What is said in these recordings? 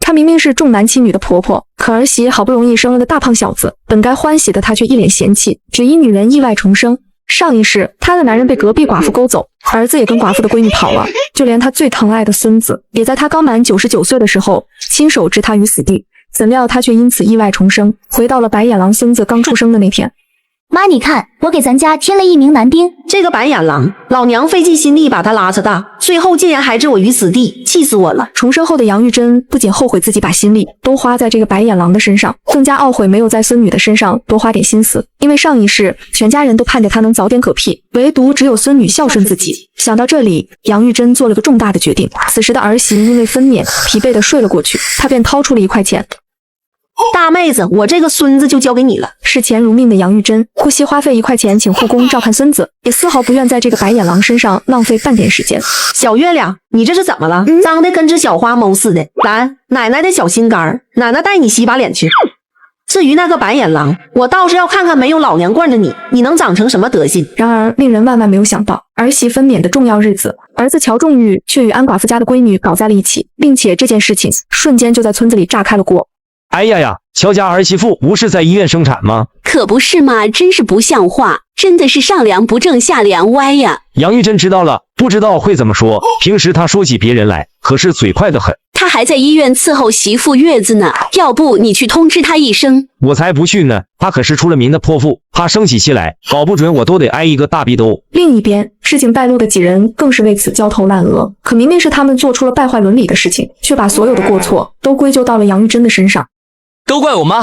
她明明是重男轻女的婆婆，可儿媳好不容易生了个大胖小子，本该欢喜的她却一脸嫌弃，只因女人意外重生。上一世，她的男人被隔壁寡妇勾走，儿子也跟寡妇的闺女跑了，就连她最疼爱的孙子，也在她刚满99岁的时候，亲手置她于死地。怎料她却因此意外重生，回到了白眼狼孙子刚出生的那天。妈，你看，我给咱家添了一名男丁。这个白眼狼，老娘费尽心力把他拉扯大，最后竟然还置我于死地，气死我了！重生后的杨玉珍不仅后悔自己把心力都花在这个白眼狼的身上，更加懊悔没有在孙女的身上多花点心思。因为上一世全家人都盼着她能早点嗝屁，唯独只有孙女孝顺自己。想到这里，杨玉珍做了个重大的决定。此时的儿媳因为分娩疲惫的睡了过去，她便掏出了1块钱。大妹子，我这个孙子就交给你了。视钱如命的杨玉珍不惜花费1块钱请护工照看孙子，也丝毫不愿在这个白眼狼身上浪费半点时间。小月亮，你这是怎么了？脏的跟只小花猫似的。来，奶奶的小心肝，奶奶带你洗把脸去。至于那个白眼狼，我倒是要看看没有老娘惯着你，你能长成什么德行。然而，令人万万没有想到，儿媳分娩的重要日子，儿子乔仲玉却与安寡妇家的闺女搞在了一起，并且这件事情瞬间就在村子里炸开了锅。哎呀呀，乔家儿媳妇不是在医院生产吗？可不是嘛，真是不像话，真的是上梁不正下梁歪呀。杨玉珍知道了，不知道会怎么说。平时她说起别人来，可是嘴快得很。他还在医院伺候媳妇月子呢，要不你去通知他一声。我才不去呢，她可是出了名的泼妇，怕生起气来，搞不准我都得挨一个大逼兜。另一边，事情败露的几人更是为此焦头烂额。可明明是他们做出了败坏伦理的事情，却把所有的过错都归咎到了杨玉珍的身上。都怪我妈，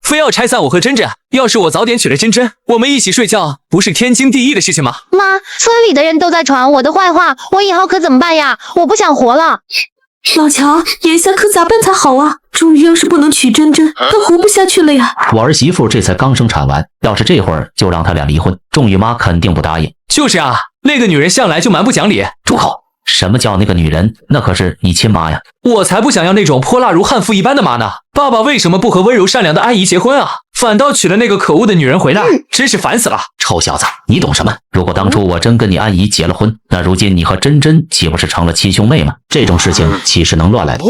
非要拆散我和珍珍。要是我早点娶了珍珍，我们一起睡觉，不是天经地义的事情吗？妈，村里的人都在传我的坏话，我以后可怎么办呀？我不想活了。老乔，眼下可咋办才好啊？终于要是不能娶珍珍，他活不下去了呀。我儿媳妇这才刚生产完，要是这会儿就让他俩离婚，仲玉妈肯定不答应。就是啊，那个女人向来就蛮不讲理。住口！什么叫那个女人？那可是你亲妈呀！我才不想要那种泼辣如悍妇一般的妈呢！爸爸为什么不和温柔善良的阿姨结婚啊？反倒娶了那个可恶的女人回来，真是烦死了！臭小子，你懂什么？如果当初我真跟你阿姨结了婚，那如今你和珍珍岂不是成了亲兄妹吗？这种事情岂是能乱来的？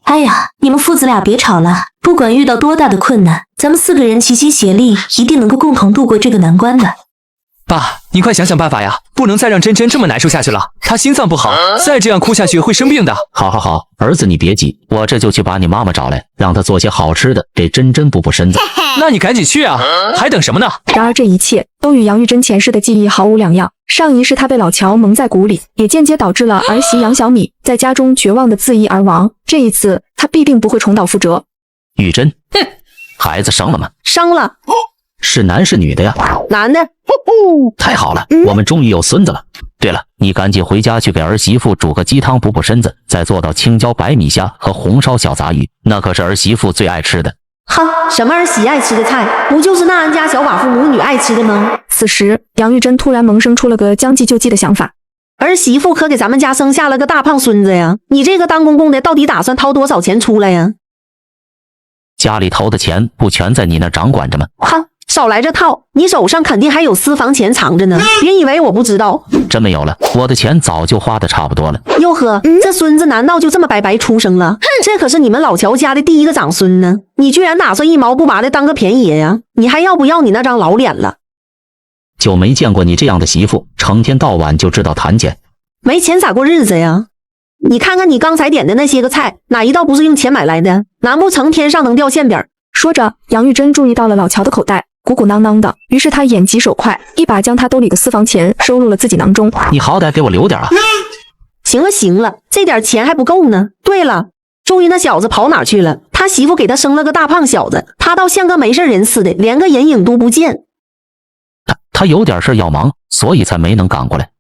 哎呀，你们父子俩别吵了，不管遇到多大的困难，咱们4个人齐心协力，一定能够共同度过这个难关的。爸，你快想想办法呀，不能再让珍珍这么难受下去了，她心脏不好，再这样哭下去会生病的。好，儿子你别急，我这就去把你妈妈找来，让她做些好吃的给珍珍补补身子。那你赶紧去啊，还等什么呢？然而这一切都与杨玉珍前世的记忆毫无两样。上一世她被老乔蒙在鼓里，也间接导致了儿媳杨小米在家中绝望的自缢而亡。这一次她必定不会重蹈覆辙。玉珍，孩子生了吗？生了。是男是女的呀？男的。太好了，我们终于有孙子了。对了，你赶紧回家去给儿媳妇煮个鸡汤补补身子，再做道青椒白米虾和红烧小杂鱼，那可是儿媳妇最爱吃的。哈，什么儿媳爱吃的菜，不就是那安家小寡妇母女爱吃的吗？此时，杨玉珍突然萌生出了个将计就计的想法。儿媳妇可给咱们家生下了个大胖孙子呀！你这个当公公的到底打算掏多少钱出来呀？家里头的钱不全在你那掌管着吗？哈，少来这套！你手上肯定还有私房钱藏着呢，别以为我不知道。真没有了，我的钱早就花的差不多了。哟呵，这孙子难道就这么白出生了？这可是你们老乔家的第一个长孙呢，你居然打算一毛不拔的当个便宜爷呀？你还要不要你那张老脸了？就没见过你这样的媳妇，成天到晚就知道谈钱。没钱咋过日子呀？你看看你刚才点的那些个菜，哪一道不是用钱买来的？难不成天上能掉馅饼？说着，杨玉珍注意到了老乔的口袋鼓鼓囊囊的，于是他眼疾手快，一把将他兜里的私房钱收入了自己囊中。你好歹给我留点啊！行了，这点钱还不够呢。对了，终于那小子跑哪去了？他媳妇给他生了个大胖小子，他倒像个没事人似的，连个人影都不见。他有点事要忙，所以才没能赶过来。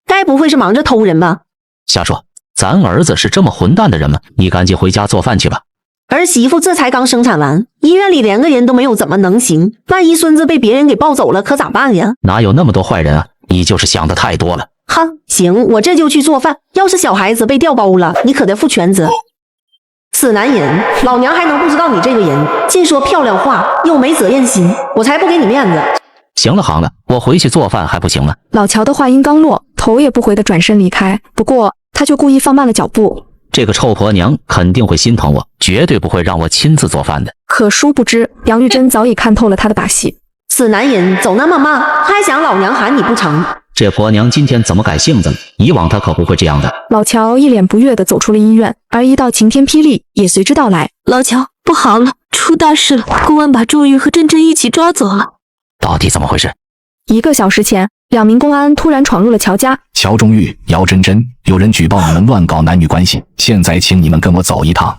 该不会是忙着偷人吧？瞎说，咱儿子是这么混蛋的人吗？你赶紧回家做饭去吧。儿媳妇这才刚生产完，医院里连个人都没有，怎么能行？万一孙子被别人给抱走了，可咋办呀？哪有那么多坏人啊？你就是想的太多了。哈，行，我这就去做饭。要是小孩子被调包了，你可得负全责。此男人，老娘还能不知道你这个人？净说漂亮话，又没责任心，我才不给你面子。行了，我回去做饭还不行吗？老乔的话音刚落，头也不回的转身离开。不过他却故意放慢了脚步。这个臭婆娘肯定会心疼我，绝对不会让我亲自做饭的。可殊不知，杨玉珍早已看透了他的把戏。死男人走那么慢，还想老娘喊你不成？这婆娘今天怎么改性子了？以往她可不会这样的。老乔一脸不悦地走出了医院，而一道晴天霹雳也随之到来。老乔，不好了，出大事了！公安把仲玉和珍珍一起抓走了。到底怎么回事？1个小时前，2名公安突然闯入了乔家。乔仲玉、姚珍珍，有人举报你们乱搞男女关系，现在请你们跟我走一趟。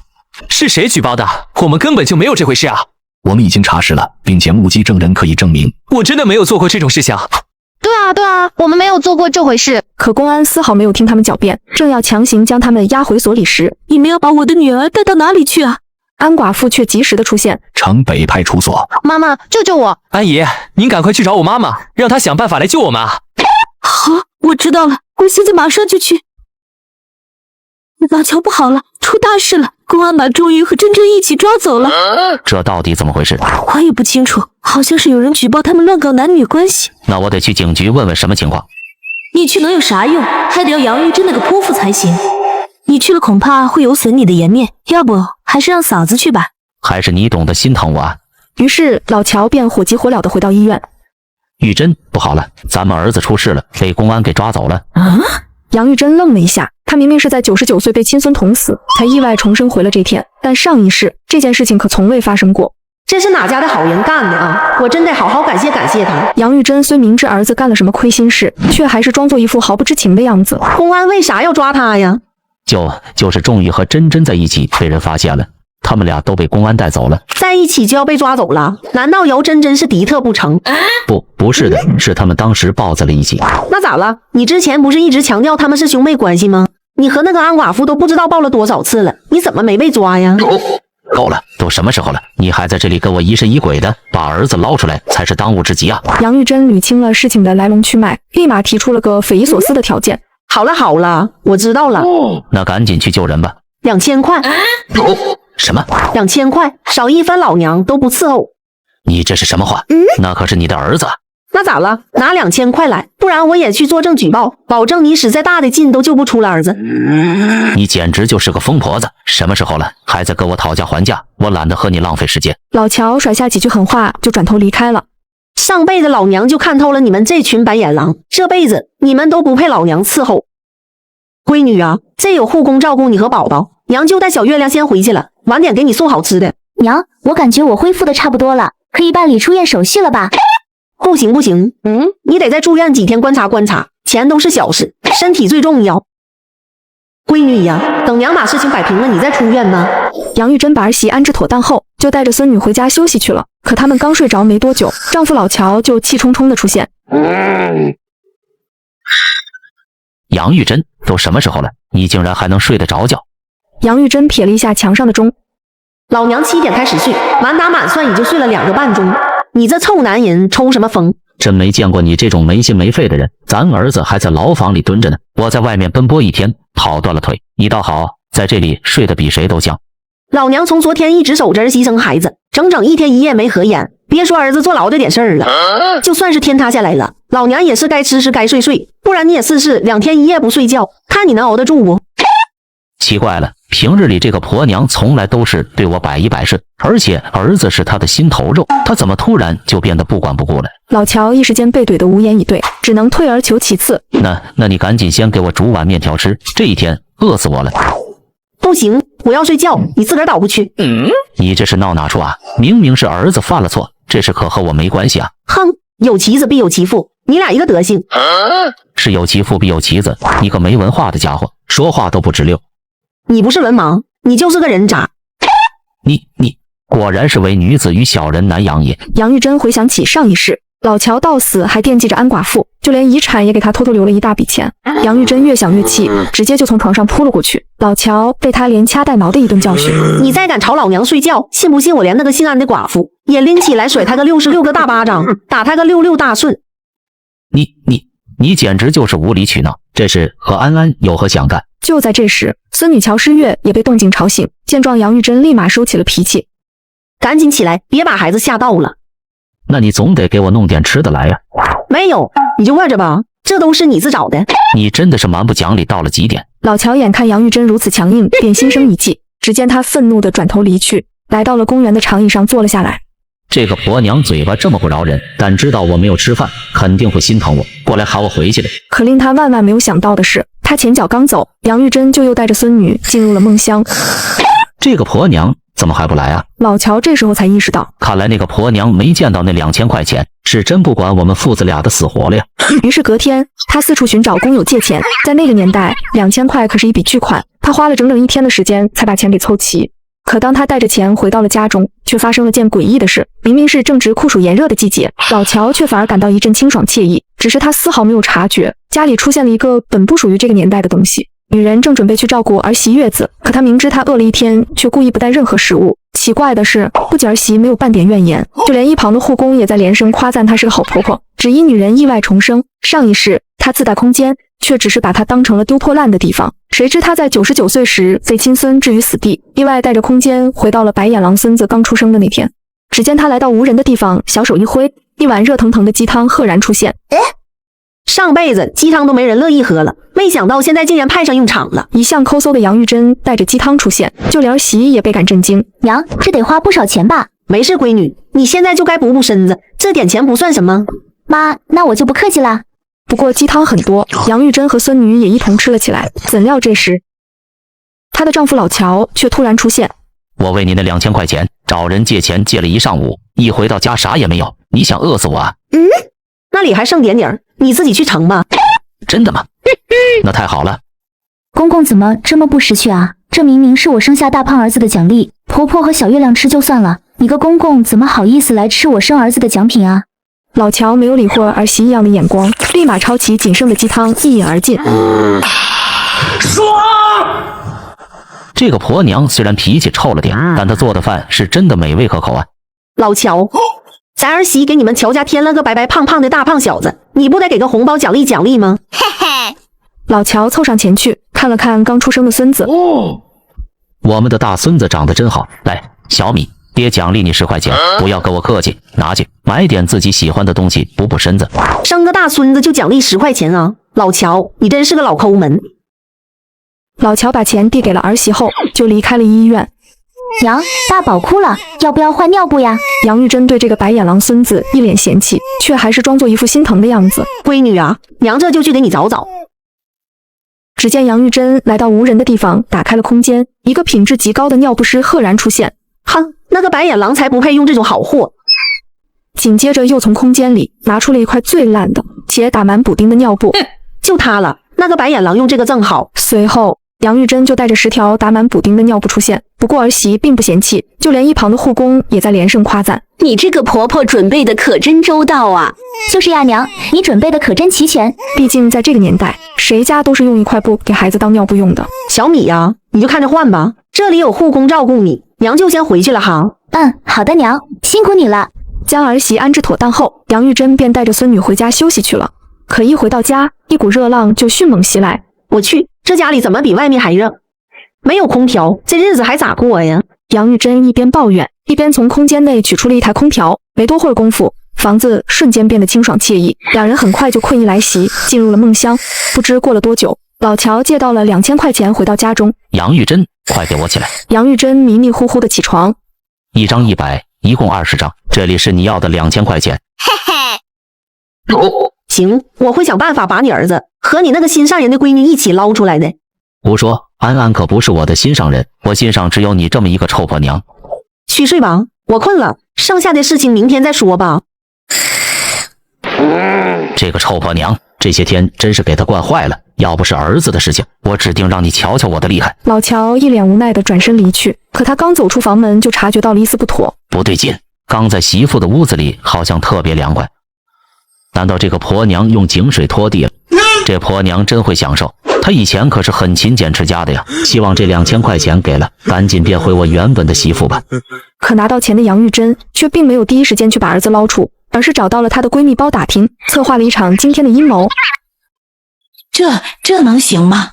是谁举报的？我们根本就没有这回事啊！我们已经查实了，并且目击证人可以证明。我真的没有做过这种事情。对啊，我们没有做过这回事。可公安丝毫没有听他们狡辩，正要强行将他们押回所里时，你们要把我的女儿带到哪里去啊？安寡妇却及时的出现，城北派出所。妈妈，救救我！安姨，您赶快去找我妈妈，让她想办法来救我们啊！好，我知道了，我现在马上就去。老乔，不好了，出大事了！公安把仲玉和珍珍一起抓走了。这到底怎么回事？我也不清楚，好像是有人举报他们乱搞男女关系。那我得去警局问问什么情况。你去能有啥用？还得要杨玉珍那个泼妇才行。你去了恐怕会有损你的颜面，要不还是让嫂子去吧。还是你懂得心疼我啊。于是老乔便火急火燎地回到医院。玉珍，不好了，咱们儿子出事了，被公安给抓走了。杨玉珍愣了一下，她明明是在99岁被亲孙捅死，才意外重生回了这天，但上一世这件事情可从未发生过。这是哪家的好人干的啊！我真得好好感谢他。杨玉珍虽明知儿子干了什么亏心事，却还是装作一副毫不知情的样子。公安为啥要抓他呀？就是仲玉和珍珍在一起被人发现了，他们俩都被公安带走了。在一起就要被抓走了？难道姚珍珍是敌特不成？不是的，是他们当时抱在了一起。那咋了？你之前不是一直强调他们是兄妹关系吗？你和那个安寡妇都不知道抱了多少次了，你怎么没被抓呀？够了，都什么时候了，你还在这里跟我疑神疑鬼的，把儿子捞出来才是当务之急啊！杨玉珍捋清了事情的来龙去脉，立马提出了个匪夷所思的条件。好了，我知道了。那赶紧去救人吧。2000块。什么？2000块，少一分老娘都不伺候。你这是什么话？那可是你的儿子。那咋了？拿2000块来，不然我也去作证举报，保证你使再大的劲都救不出了儿子。你简直就是个疯婆子！什么时候了，还在跟我讨价还价？我懒得和你浪费时间。老乔甩下几句狠话，就转头离开了。上辈子老娘就看透了你们这群白眼狼，这辈子你们都不配老娘伺候。闺女啊，这有护工照顾你和宝宝，娘就带小月亮先回去了，晚点给你送好吃的。娘，我感觉我恢复的差不多了，可以办理出院手续了吧？不行，你得再住院几天观察观察，钱都是小事，身体最重要。闺女呀，等娘把事情摆平了，你再出院吧。杨玉珍把儿媳安置妥当后，就带着孙女回家休息去了。可他们刚睡着没多久，丈夫老乔就气冲冲的出现。杨玉珍，都什么时候了，你竟然还能睡得着觉？杨玉珍瞥了一下墙上的钟，老娘7点开始睡，满打满算也就睡了2个半钟。你这臭男人抽什么风？真没见过你这种没心没肺的人。咱儿子还在牢房里蹲着呢，我在外面奔波一天，跑断了腿，你倒好，在这里睡得比谁都香。老娘从昨天一直守着儿媳生孩子，整整1天1夜没合眼。别说儿子坐牢这点事儿了，就算是天塌下来了，老娘也是该吃吃该睡睡，不然你也试试2天1夜不睡觉，看你能熬得住不？奇怪了，平日里这个婆娘从来都是对我百依百顺，而且儿子是她的心头肉，她怎么突然就变得不管不顾了？老乔一时间被怼得无言以对，只能退而求其次。那你赶紧先给我煮碗面条吃，这一天饿死我了。不行，我要睡觉，你自个儿倒回去。你这是闹哪处啊？明明是儿子犯了错，这事可和我没关系啊。哼，有其子必有其父，你俩一个德行。是有其父必有其子，你个没文化的家伙，说话都不直溜。你不是文盲，你就是个人渣。你果然是为女子与小人难养也。杨玉珍回想起上一世，老乔到死还惦记着安寡妇，就连遗产也给他偷偷留了一大笔钱。杨玉珍越想越气，直接就从床上扑了过去。老乔被他连掐带挠的一顿教训。你再敢吵老娘睡觉，信不信我连那个姓安的寡妇也拎起来甩他个66个大巴掌，打他个66大顺。你简直就是无理取闹，这事和安安有何相干？就在这时，孙女乔诗月也被动静吵醒，见状杨玉珍立马收起了脾气，赶紧起来，别把孩子吓到了。那你总得给我弄点吃的来呀。没有，你就饿着吧。这都是你自找的。你真的是蛮不讲理到了极点。老乔眼看杨玉珍如此强硬，便心生一计。只见他愤怒地转头离去，来到了公园的长椅上坐了下来。这个婆娘嘴巴这么不饶人，但知道我没有吃饭，肯定会心疼我，过来喊我回去的。可令他万万没有想到的是，他前脚刚走，杨玉珍就又带着孙女进入了梦乡。这个婆娘怎么还不来啊？老乔这时候才意识到，看来那个婆娘没见到那2000块钱，是真不管我们父子俩的死活了呀。于是隔天，他四处寻找工友借钱。在那个年代，2000块可是一笔巨款，他花了整整1天的时间才把钱给凑齐。可当他带着钱回到了家中，却发生了件诡异的事。明明是正值酷暑炎热的季节，老乔却反而感到一阵清爽惬意，只是他丝毫没有察觉，家里出现了一个本不属于这个年代的东西。女人正准备去照顾儿媳月子，可她明知她饿了一天，却故意不带任何食物。奇怪的是，不仅儿媳没有半点怨言，就连一旁的护工也在连声夸赞她是个好婆婆。只因女人意外重生，上一世她自带空间，却只是把她当成了丢破烂的地方。谁知她在99岁时被亲孙置于死地，意外带着空间回到了白眼狼孙子刚出生的那天。只见她来到无人的地方，小手一挥，一碗热腾腾的鸡汤赫然出现。上辈子鸡汤都没人乐意喝了，没想到现在竟然派上用场了。一向抠搜的杨玉珍带着鸡汤出现，就连儿媳也倍感震惊。娘，这得花不少钱吧？没事，闺女，你现在就该补补身子，这点钱不算什么。妈，那我就不客气啦。不过鸡汤很多，杨玉珍和孙女也一同吃了起来。怎料这时，她的丈夫老乔却突然出现。我为你那2000块钱找人借钱借了一上午，一回到家啥也没有，你想饿死我啊？那里还剩点点，你自己去盛吧。真的吗？那太好了。公公怎么这么不识趣啊？这明明是我生下大胖儿子的奖励，婆婆和小月亮吃就算了，你个公公怎么好意思来吃我生儿子的奖品啊？老乔没有理会儿媳一样的眼光，立马抄起仅剩的鸡汤一饮而尽。这个婆娘虽然脾气臭了点，但她做的饭是真的美味可口啊。老乔，咱儿媳给你们乔家添了个白白胖胖的大胖小子，你不得给个红包奖励奖励吗？老乔凑上前去看了看刚出生的孙子。我们的大孙子长得真好，来，小米，爹奖励你10块钱，不要跟我客气，拿去买点自己喜欢的东西补补身子。生个大孙子就奖励10块钱啊？老乔，你真是个老抠门。老乔把钱递给了儿媳后，就离开了医院。娘，大宝哭了，要不要换尿布呀？杨玉珍对这个白眼狼孙子一脸嫌弃，却还是装作一副心疼的样子。闺女啊，娘这就去给你找找。只见杨玉珍来到无人的地方，打开了空间，一个品质极高的尿不湿赫然出现。哼，那个白眼狼才不配用这种好货。紧接着又从空间里拿出了一块最烂的且打满补丁的尿布，就它了，那个白眼狼用这个正好。随后杨玉珍就带着10条打满补丁的尿布出现。不过儿媳并不嫌弃，就连一旁的护工也在连声夸赞：你这个婆婆准备的可真周到啊！就是呀，娘，你准备的可真齐全。毕竟在这个年代，谁家都是用一块布给孩子当尿布用的。小米呀，你就看着换吧，这里有护工照顾你，娘就先回去了哈。好的，娘，辛苦你了。将儿媳安置妥当后，杨玉珍便带着孙女回家休息去了。可一回到家，一股热浪就迅猛袭来。我去，这家里怎么比外面还热？没有空调，这日子还咋过呀？杨玉珍一边抱怨，一边从空间内取出了一台空调。没多会儿功夫，房子瞬间变得清爽惬意，两人很快就困意来袭，进入了梦乡。不知过了多久，老乔借到了2000块钱回到家中。杨玉珍，快给我起来！杨玉珍迷迷糊糊的起床。一张100，一共20张，这里是你要的2000块钱。行，我会想办法把你儿子和你那个心上人的闺女一起捞出来的。胡说，安安可不是我的心上人，我心上只有你这么一个臭婆娘。去睡吧，我困了，剩下的事情明天再说吧。这个臭婆娘，这些天真是给她惯坏了，要不是儿子的事情，我指定让你瞧瞧我的厉害。老乔一脸无奈的转身离去，可他刚走出房门就察觉到了一丝不妥。不对劲，刚在媳妇的屋子里好像特别凉快，难道这个婆娘用井水拖地了？这婆娘真会享受，她以前可是很勤俭持家的呀。希望这2000块钱给了，赶紧变回我原本的媳妇吧。可拿到钱的杨玉珍却并没有第一时间去把儿子捞出，而是找到了她的闺蜜包打听，策划了一场惊天的阴谋。这能行吗？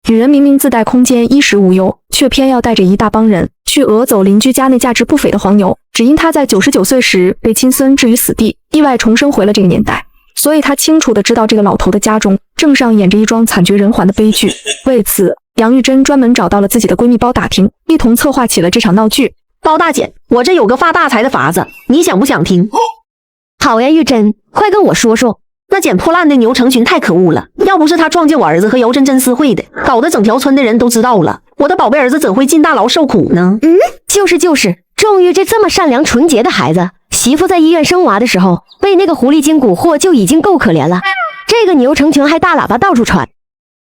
女人明明自带空间，衣食无忧，却偏要带着一大帮人去讹走邻居家那价值不菲的黄牛，只因她在99岁时被亲孙置于死地，意外重生回了这个年代。所以他清楚地知道这个老头的家中正上演着一桩惨绝人寰的悲剧。为此，杨玉珍专门找到了自己的闺蜜包打听，一同策划起了这场闹剧。包大姐，我这有个发大财的法子，你想不想听？好呀，玉珍，快跟我说说。那捡破烂的牛成群太可恶了，要不是他撞见我儿子和姚真真私会的，搞得整条村的人都知道了，我的宝贝儿子怎会进大牢受苦呢？就是，仲玉这么善良纯洁的孩子，媳妇在医院生娃的时候被那个狐狸精蛊惑就已经够可怜了，这个牛成群还大喇叭到处传。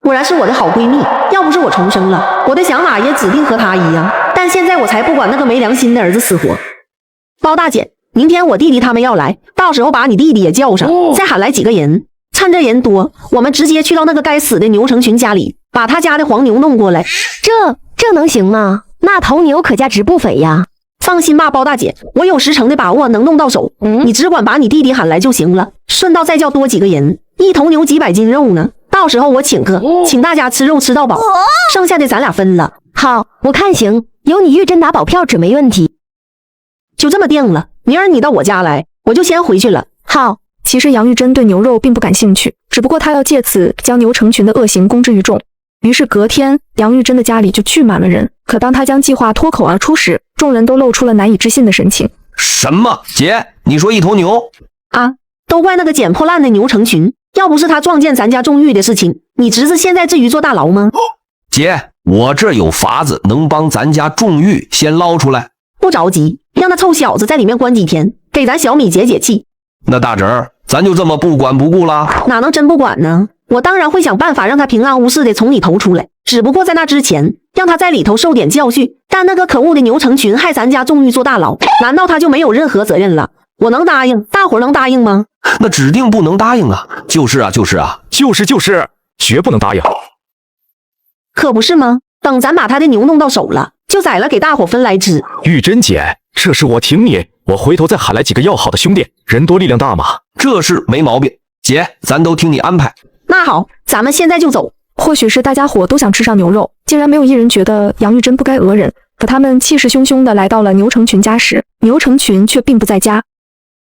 果然是我的好闺蜜，要不是我重生了，我的想法也指定和她一样，但现在我才不管那个没良心的儿子死活。包大姐，明天我弟弟他们要来，到时候把你弟弟也叫上，再喊来几个人，趁着人多，我们直接去到那个该死的牛成群家里，把他家的黄牛弄过来。这能行吗？那头牛可价值不菲呀。放心吧，包大姐，我有10成的把握能弄到手，你只管把你弟弟喊来就行了，顺道再叫多几个人，一头牛几百斤肉呢，到时候我请客，请大家吃肉吃到饱，剩下的咱俩分了。好，我看行，有你玉珍打保票准没问题。就这么定了，明儿你到我家来，我就先回去了。好。其实杨玉珍对牛肉并不感兴趣，只不过她要借此将牛成群的恶行公之于众。于是隔天，杨玉珍的家里就聚满了人。可当她将计划脱口而出时，众人都露出了难以置信的神情。什么？姐，你说一头牛啊？都怪那个捡破烂的牛成群，要不是他撞见咱家仲玉的事情，你侄子现在至于坐大牢吗？姐，我这有法子能帮咱家仲玉先捞出来。不着急，让那臭小子在里面关几天，给咱小米解解气。那大侄儿，咱就这么不管不顾了？哪能真不管呢？我当然会想办法让他平安无事的从里头出来，只不过在那之前，让他在里头受点教训。但那个可恶的牛成群害咱家仲玉坐大牢，难道他就没有任何责任了？我能答应？大伙能答应吗？那指定不能答应啊！就是啊，绝不能答应。可不是吗？等咱把他的牛弄到手了，就宰了给大伙分来吃。玉珍姐，这事我挺你，我回头再喊来几个要好的兄弟，人多力量大嘛。这事没毛病，姐，咱都听你安排。那好，咱们现在就走。或许是大家伙都想吃上牛肉，竟然没有一人觉得杨玉珍不该讹人。可他们气势汹汹地来到了牛成群家时，牛成群却并不在家。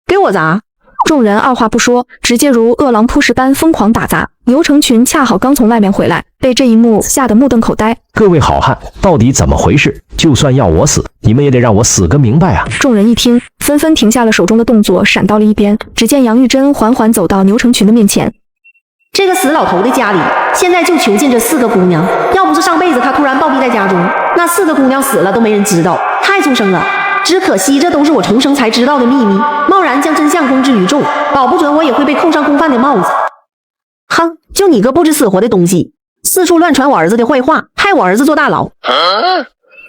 给我砸！众人二话不说，直接如饿狼扑食般疯狂打砸。牛成群恰好刚从外面回来，被这一幕吓得目瞪口呆。各位好汉，到底怎么回事？就算要我死，你们也得让我死个明白啊！众人一听，纷纷停下了手中的动作，闪到了一边。只见杨玉珍缓缓走到牛成群的面前。这个死老头的家里，现在就囚禁着4个姑娘。要不是上辈子他突然暴毙在家中，那4个姑娘死了都没人知道，太畜生了。只可惜这都是我重生才知道的秘密，贸然将真相公之于众，保不准我也会被扣上公犯的帽子。哼，就你个不知死活的东西，四处乱传我儿子的坏话，害我儿子坐大牢。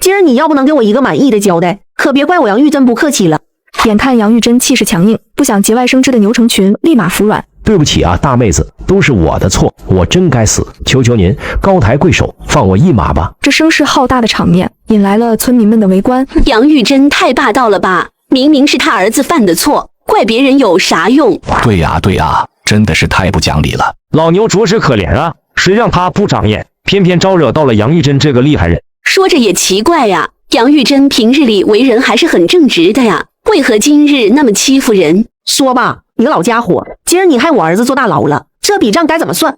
今儿你要不能给我一个满意的交代，可别怪我杨玉珍不客气了。眼看杨玉珍气势强硬，不想节外生枝的牛成群立马服软。对不起啊，大妹子，都是我的错，我真该死，求求您高抬贵手，放我一马吧。这声势浩大的场面引来了村民们的围观。杨玉珍太霸道了吧，明明是他儿子犯的错，怪别人有啥用？对呀，真的是太不讲理了。老牛着实可怜啊，谁让他不长眼，偏偏招惹到了杨玉珍这个厉害人。说着也奇怪呀，杨玉珍平日里为人还是很正直的呀，为何今日那么欺负人？说吧，你个老家伙，今儿你害我儿子坐大牢了，这笔账该怎么算？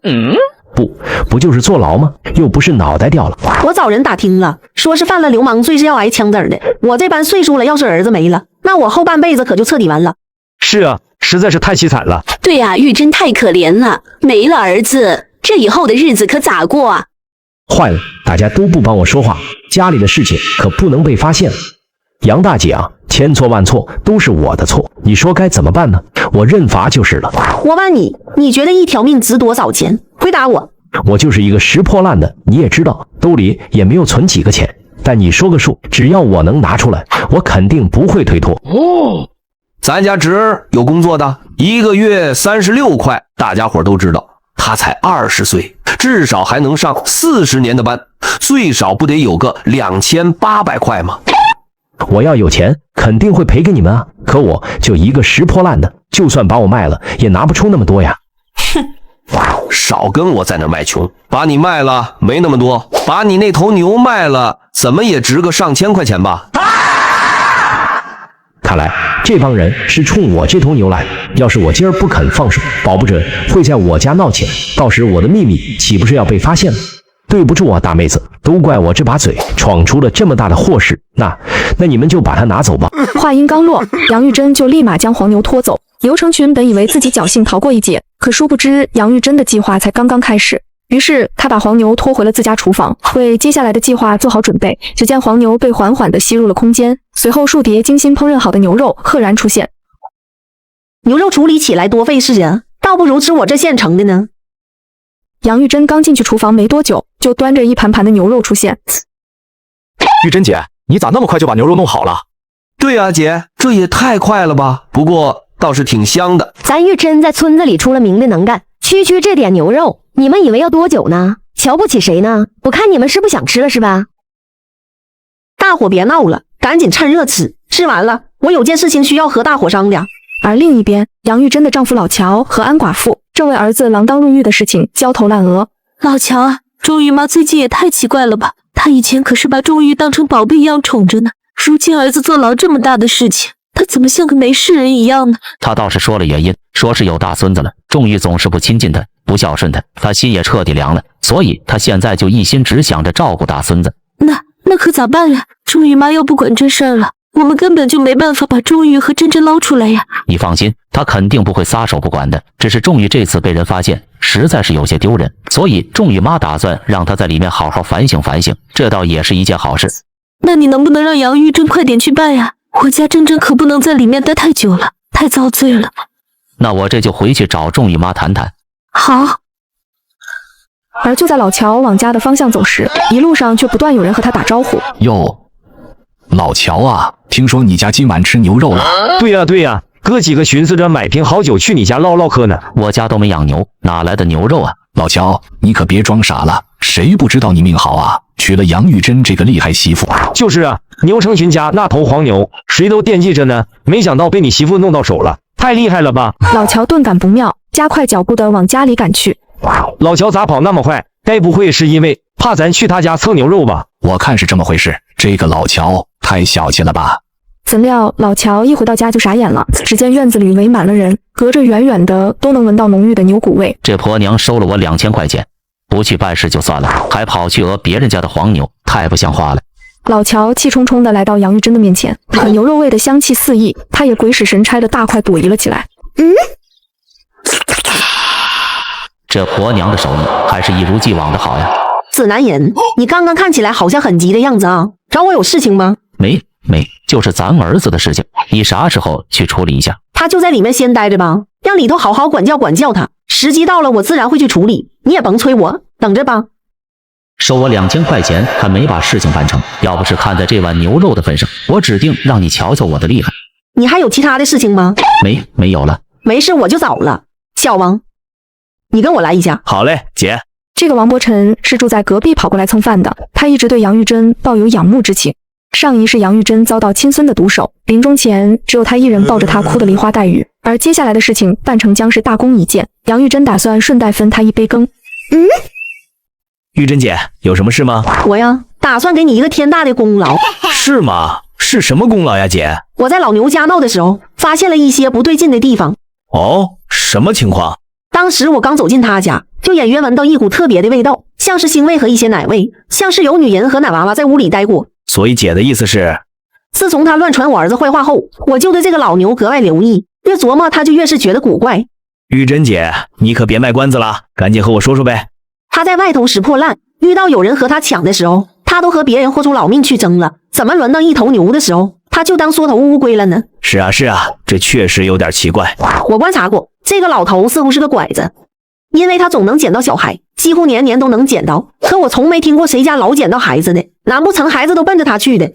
不就是坐牢吗？又不是脑袋掉了。我找人打听了，说是犯了流氓罪是要挨枪子的。我这般岁数了，要是儿子没了，那我后半辈子可就彻底完了。是啊，实在是太凄惨了。对呀，玉珍太可怜了，没了儿子，这以后的日子可咋过啊？坏了，大家都不帮我说话，家里的事情可不能被发现了。杨大姐啊，千错万错都是我的错，你说该怎么办呢？我认罚就是了。我问你，你觉得一条命值多少钱？回答我。我就是一个拾破烂的，你也知道，兜里也没有存几个钱。但你说个数，只要我能拿出来，我肯定不会推脱。咱家侄儿有工作的，1个月36块，大家伙都知道，他才20岁，至少还能上40年的班，最少不得有个2800块吗？我要有钱，肯定会赔给你们啊！可我就一个拾破烂的，就算把我卖了，也拿不出那么多呀。少跟我在那卖穷，把你卖了没那么多，把你那头牛卖了，怎么也值个上千块钱吧？看来这帮人是冲我这头牛来。要是我今儿不肯放手，保不准会在我家闹起来，到时我的秘密岂不是要被发现了？对不住啊，大妹子，都怪我这把嘴，闯出了这么大的祸事。那你们就把它拿走吧。话音刚落，杨玉珍就立马将黄牛拖走。牛成群本以为自己侥幸逃过一劫，可殊不知杨玉珍的计划才刚刚开始。于是他把黄牛拖回了自家厨房，为接下来的计划做好准备。只见黄牛被缓缓地吸入了空间，随后数碟精心烹饪好的牛肉赫然出现。牛肉处理起来多费事啊，倒不如吃我这现成的呢。杨玉珍刚进去厨房没多久，就端着一盘盘的牛肉出现。玉珍姐，你咋那么快就把牛肉弄好了？对啊，姐，这也太快了吧！不过倒是挺香的。咱玉珍在村子里出了名的能干，区这点牛肉，你们以为要多久呢？瞧不起谁呢？我看你们是不想吃了是吧？大伙别闹了，赶紧趁热吃。吃完了，我有件事情需要和大伙商量。而另一边，杨玉珍的丈夫老乔和安寡妇正为儿子锒铛入狱的事情焦头烂额。老乔啊，钟玉妈最近也太奇怪了吧？她以前可是把钟玉当成宝贝一样宠着呢，如今儿子坐牢这么大的事情，她怎么像个没事人一样呢？她倒是说了原因，说是有大孙子了，钟玉总是不亲近她，不孝顺她，她心也彻底凉了，所以她现在就一心只想着照顾大孙子。那可咋办呀？钟玉妈要不管这事儿了，我们根本就没办法把钟玉和珍珍捞出来呀。你放心，他肯定不会撒手不管的，只是钟玉这次被人发现，实在是有些丢人，所以钟玉妈打算让他在里面好好反省反省，这倒也是一件好事。那你能不能让杨玉珍快点去办呀？我家珍珍可不能在里面待太久了，太遭罪了。那我这就回去找钟玉妈谈谈。好。而就在老乔往家的方向走时，一路上却不断有人和他打招呼。哟，老乔啊，听说你家今晚吃牛肉了？对呀，哥几个寻思着买瓶好酒去你家唠唠嗑呢。我家都没养牛，哪来的牛肉啊？老乔，你可别装傻了，谁不知道你命好啊，娶了杨玉珍这个厉害媳妇。就是啊，牛成群家那头黄牛，谁都惦记着呢，没想到被你媳妇弄到手了，太厉害了吧！老乔顿感不妙，加快脚步的往家里赶去。老乔咋跑那么快？该不会是因为怕咱去他家蹭牛肉吧？我看是这么回事，这个老乔太小气了吧？怎料老乔一回到家就傻眼了，只见院子里围满了人，隔着远远的都能闻到浓郁的牛骨味。这婆娘收了我2000块钱，不去办事就算了，还跑去讹别人家的黄牛，太不像话了。老乔气冲冲地来到杨玉珍的面前，可牛肉味的香气四溢，他也鬼使神差的大快朵颐了起来。这婆娘的手艺还是一如既往的好呀。此男人，你刚刚看起来好像很急的样子啊，找我有事情吗？没，就是咱儿子的事情，你啥时候去处理一下？他就在里面先待着吧，让里头好好管教他，时机到了我自然会去处理，你也甭催我，等着吧。收我2000块钱还没把事情办成，要不是看在这碗牛肉的份上，我指定让你瞧瞧我的厉害。你还有其他的事情吗？没有了。没事，我就走了。小王，你跟我来一下。好嘞，姐。这个王伯臣是住在隔壁跑过来蹭饭的，他一直对杨玉珍抱有仰慕之情。上一世杨玉珍遭到亲孙的毒手，临终前只有他一人抱着他哭得梨花带雨，而接下来的事情办成将是大功一件，杨玉珍打算顺带分他一杯羹。玉珍姐，有什么事吗？我呀，打算给你一个天大的功劳。是吗？是什么功劳呀，姐？我在老牛家闹的时候，发现了一些不对劲的地方。哦，什么情况？当时我刚走进他家，就隐约闻到一股特别的味道，像是腥味和一些奶味，像是有女人和奶娃娃在屋里待过。所以姐的意思是，自从他乱传我儿子坏话后，我就对这个老牛格外留意，越琢磨他就越是觉得古怪。玉珍姐，你可别卖关子了，赶紧和我说说呗。他在外头拾破烂，遇到有人和他抢的时候，他都和别人豁出老命去争了，怎么轮到一头牛的时候，他就当缩头乌龟了呢？是啊，这确实有点奇怪。我观察过，这个老头似乎是个拐子，因为他总能捡到小孩，几乎年年都能捡到，可我从没听过谁家老捡到孩子的，难不成孩子都奔着他去的？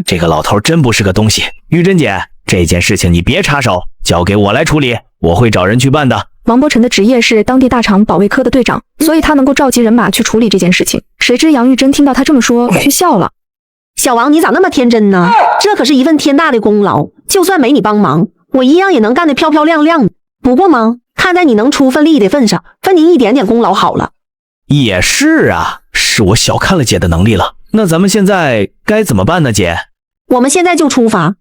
这个老头真不是个东西。玉珍姐，这件事情你别插手，交给我来处理，我会找人去办的。王伯臣的职业是当地大厂保卫科的队长，所以他能够召集人马去处理这件事情。谁知杨玉珍听到他这么说，却笑了。小王，你咋那么天真呢？这可是一份天大的功劳，就算没你帮忙，我一样也能干得漂漂亮亮的。不过嘛，看在你能出份力的份上，分您一点点功劳好了。也是啊，是我小看了姐的能力了。那咱们现在该怎么办呢，姐？我们现在就出发。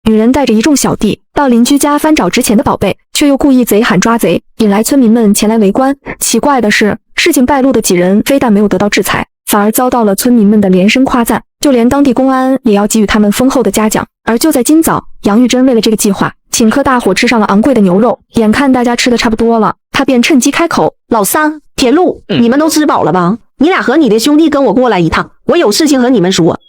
女人带着一众小弟到邻居家翻找值钱的宝贝，却又故意贼喊抓贼，引来村民们前来围观。奇怪的是，事情败露的几人非但没有得到制裁，反而遭到了村民们的连声夸赞，就连当地公安也要给予他们丰厚的嘉奖。而就在今早，杨玉珍为了这个计划，请客大伙吃上了昂贵的牛肉。眼看大家吃的差不多了，他便趁机开口：“老三、铁路，你们都吃饱了吧？你俩和你的兄弟跟我过来一趟，我有事情和你们说。”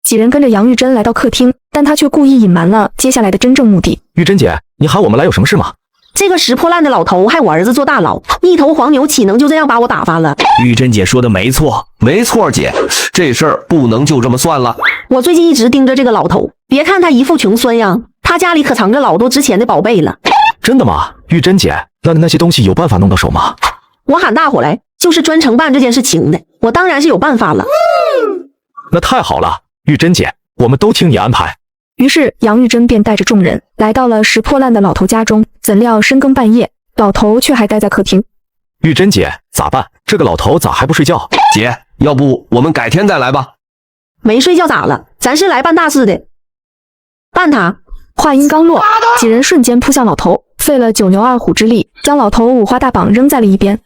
几人跟着杨玉珍来到客厅，但他却故意隐瞒了接下来的真正目的。玉珍姐，你喊我们来有什么事吗？这个拾破烂的老头害我儿子坐大牢，一头黄牛岂能就这样把我打发了？玉珍姐说的没错，没错，姐，这事儿不能就这么算了。我最近一直盯着这个老头，别看他一副穷酸样，他家里可藏着老多值钱的宝贝了。真的吗？玉珍姐，那些东西有办法弄到手吗？我喊大伙来，就是专程办这件事情的，我当然是有办法了。那太好了，玉珍姐，我们都听你安排。于是杨玉珍便带着众人来到了拾破烂的老头家中，怎料深更半夜，老头却还待在客厅。玉珍姐，咋办？这个老头咋还不睡觉？姐，要不我们改天再来吧。没睡觉咋了？咱是来办大事的。办他！话音刚落，几人瞬间扑向老头，费了九牛二虎之力，将老头五花大绑扔在了一边。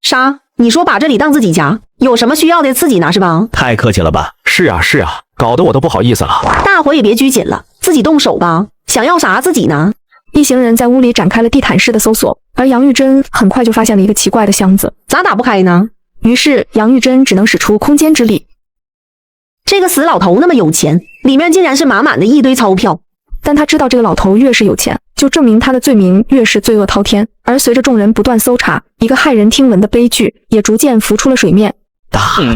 啥？你说把这里当自己家，有什么需要的自己拿是吧？太客气了吧？是啊，搞得我都不好意思了。大伙也别拘谨了，自己动手吧，想要啥自己拿。一行人在屋里展开了地毯式的搜索，而杨玉珍很快就发现了一个奇怪的箱子，咋打不开呢？于是杨玉珍只能使出空间之力。这个死老头那么有钱，里面竟然是满满的一堆钞票。但他知道这个老头越是有钱，就证明他的罪名越是罪恶滔天。而随着众人不断搜查，一个骇人听闻的悲剧也逐渐浮出了水面。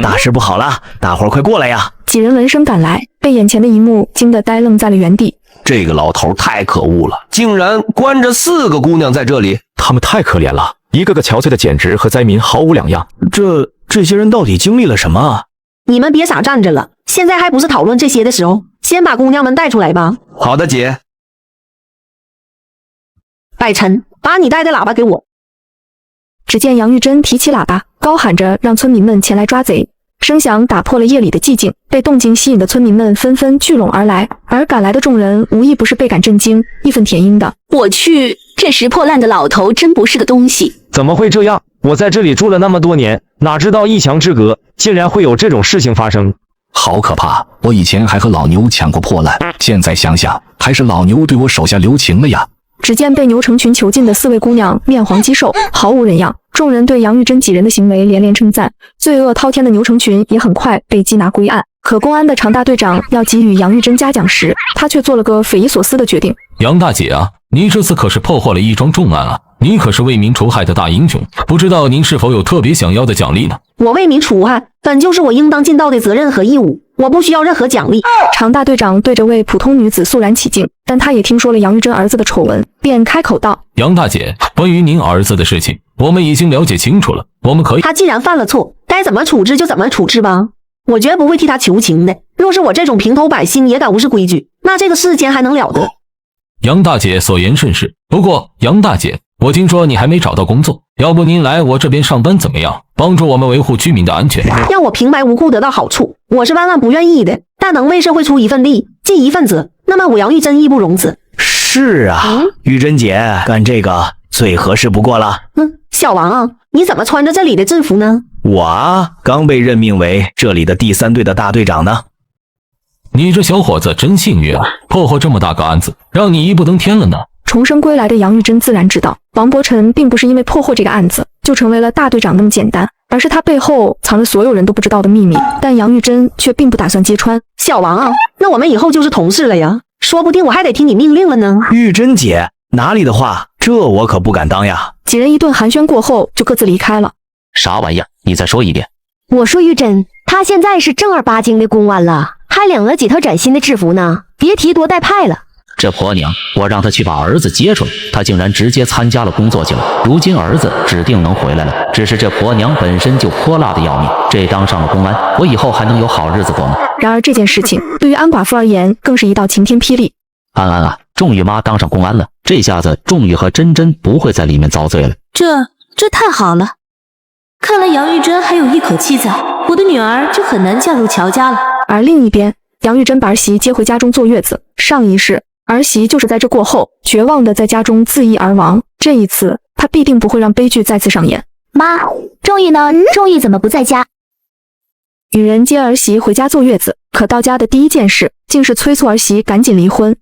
大事不好了，大伙儿快过来呀！几人闻声赶来，被眼前的一幕惊得呆愣在了原地。这个老头太可恶了，竟然关着4个姑娘在这里，他们太可怜了，一个个憔悴的简直和灾民毫无两样。这些人到底经历了什么啊？你们别傻站着了，现在还不是讨论这些的时候，先把姑娘们带出来吧。好的，姐。百晨，把你带的喇叭给我。只见杨玉珍提起喇叭，高喊着让村民们前来抓贼。声响打破了夜里的寂静，被动静吸引的村民们纷纷聚拢而来，而赶来的众人无一不是倍感震惊，义愤填膺的。我去，这拾破烂的老头真不是个东西！怎么会这样？我在这里住了那么多年，哪知道一墙之隔竟然会有这种事情发生。好可怕！我以前还和老牛抢过破烂，现在想想，还是老牛对我手下留情了呀。只见被牛成群囚禁的4位姑娘面黄肌瘦，毫无人样。众人对杨玉珍几人的行为连连称赞，罪恶滔天的牛成群也很快被缉拿归案。可公安的常大队长要给予杨玉珍嘉奖时，他却做了个匪夷所思的决定。杨大姐啊，你这次可是破获了一桩重案啊，你可是为民除害的大英雄，不知道您是否有特别想要的奖励呢？我为民除害，本就是我应当尽到的责任和义务，我不需要任何奖励。常大队长对这位普通女子肃然起敬，但他也听说了杨玉珍儿子的丑闻，便开口道：杨大姐，关于您儿子的事情，我们已经了解清楚了，我们可以……他既然犯了错，该怎么处置就怎么处置吧，我绝不会替他求情的。若是我这种平头百姓也敢无视规矩，那这个世间还能了得？杨大姐所言甚是，不过杨大姐，我听说你还没找到工作，要不您来我这边上班怎么样？帮助我们维护居民的安全。让我平白无故得到好处，我是万万不愿意的。但能为社会出一份力，尽一份责，那么我杨玉珍义不容辞。是啊，玉珍姐干这个最合适不过了。小王啊，你怎么穿着这里的制服呢？我啊，刚被任命为这里的第3队的大队长呢。你这小伙子真幸运啊，破获这么大个案子，让你一步登天了呢。重生归来的杨玉珍自然知道，王伯辰并不是因为破获这个案子就成为了大队长那么简单，而是他背后藏着所有人都不知道的秘密。但杨玉珍却并不打算揭穿。小王啊，那我们以后就是同事了呀，说不定我还得听你命令了呢。玉珍姐，哪里的话，这我可不敢当呀。几人一顿寒暄过后，就各自离开了。啥玩意儿？你再说一遍。我说玉珍，她现在是正儿八经的公安了，还领了几套崭新的制服呢，别提多带派了。这婆娘，我让她去把儿子接出来，她竟然直接参加了工作去了。如今儿子指定能回来了，只是这婆娘本身就泼辣的要命，这当上了公安，我以后还能有好日子过吗？然而这件事情对于安寡妇而言，更是一道晴天霹雳。安啊，仲玉妈当上公安了，这下子仲玉和珍珍不会在里面遭罪了。这太好了，看来杨玉珍还有一口气在，我的女儿就很难嫁入乔家了。而另一边，杨玉珍把儿媳接回家中坐月子。上一世，儿媳就是在这过后绝望的在家中自缢而亡。这一次，她必定不会让悲剧再次上演。妈，仲玉呢？仲玉怎么不在家？女人接儿媳回家坐月子，可到家的第一件事竟是催促儿媳赶紧离婚。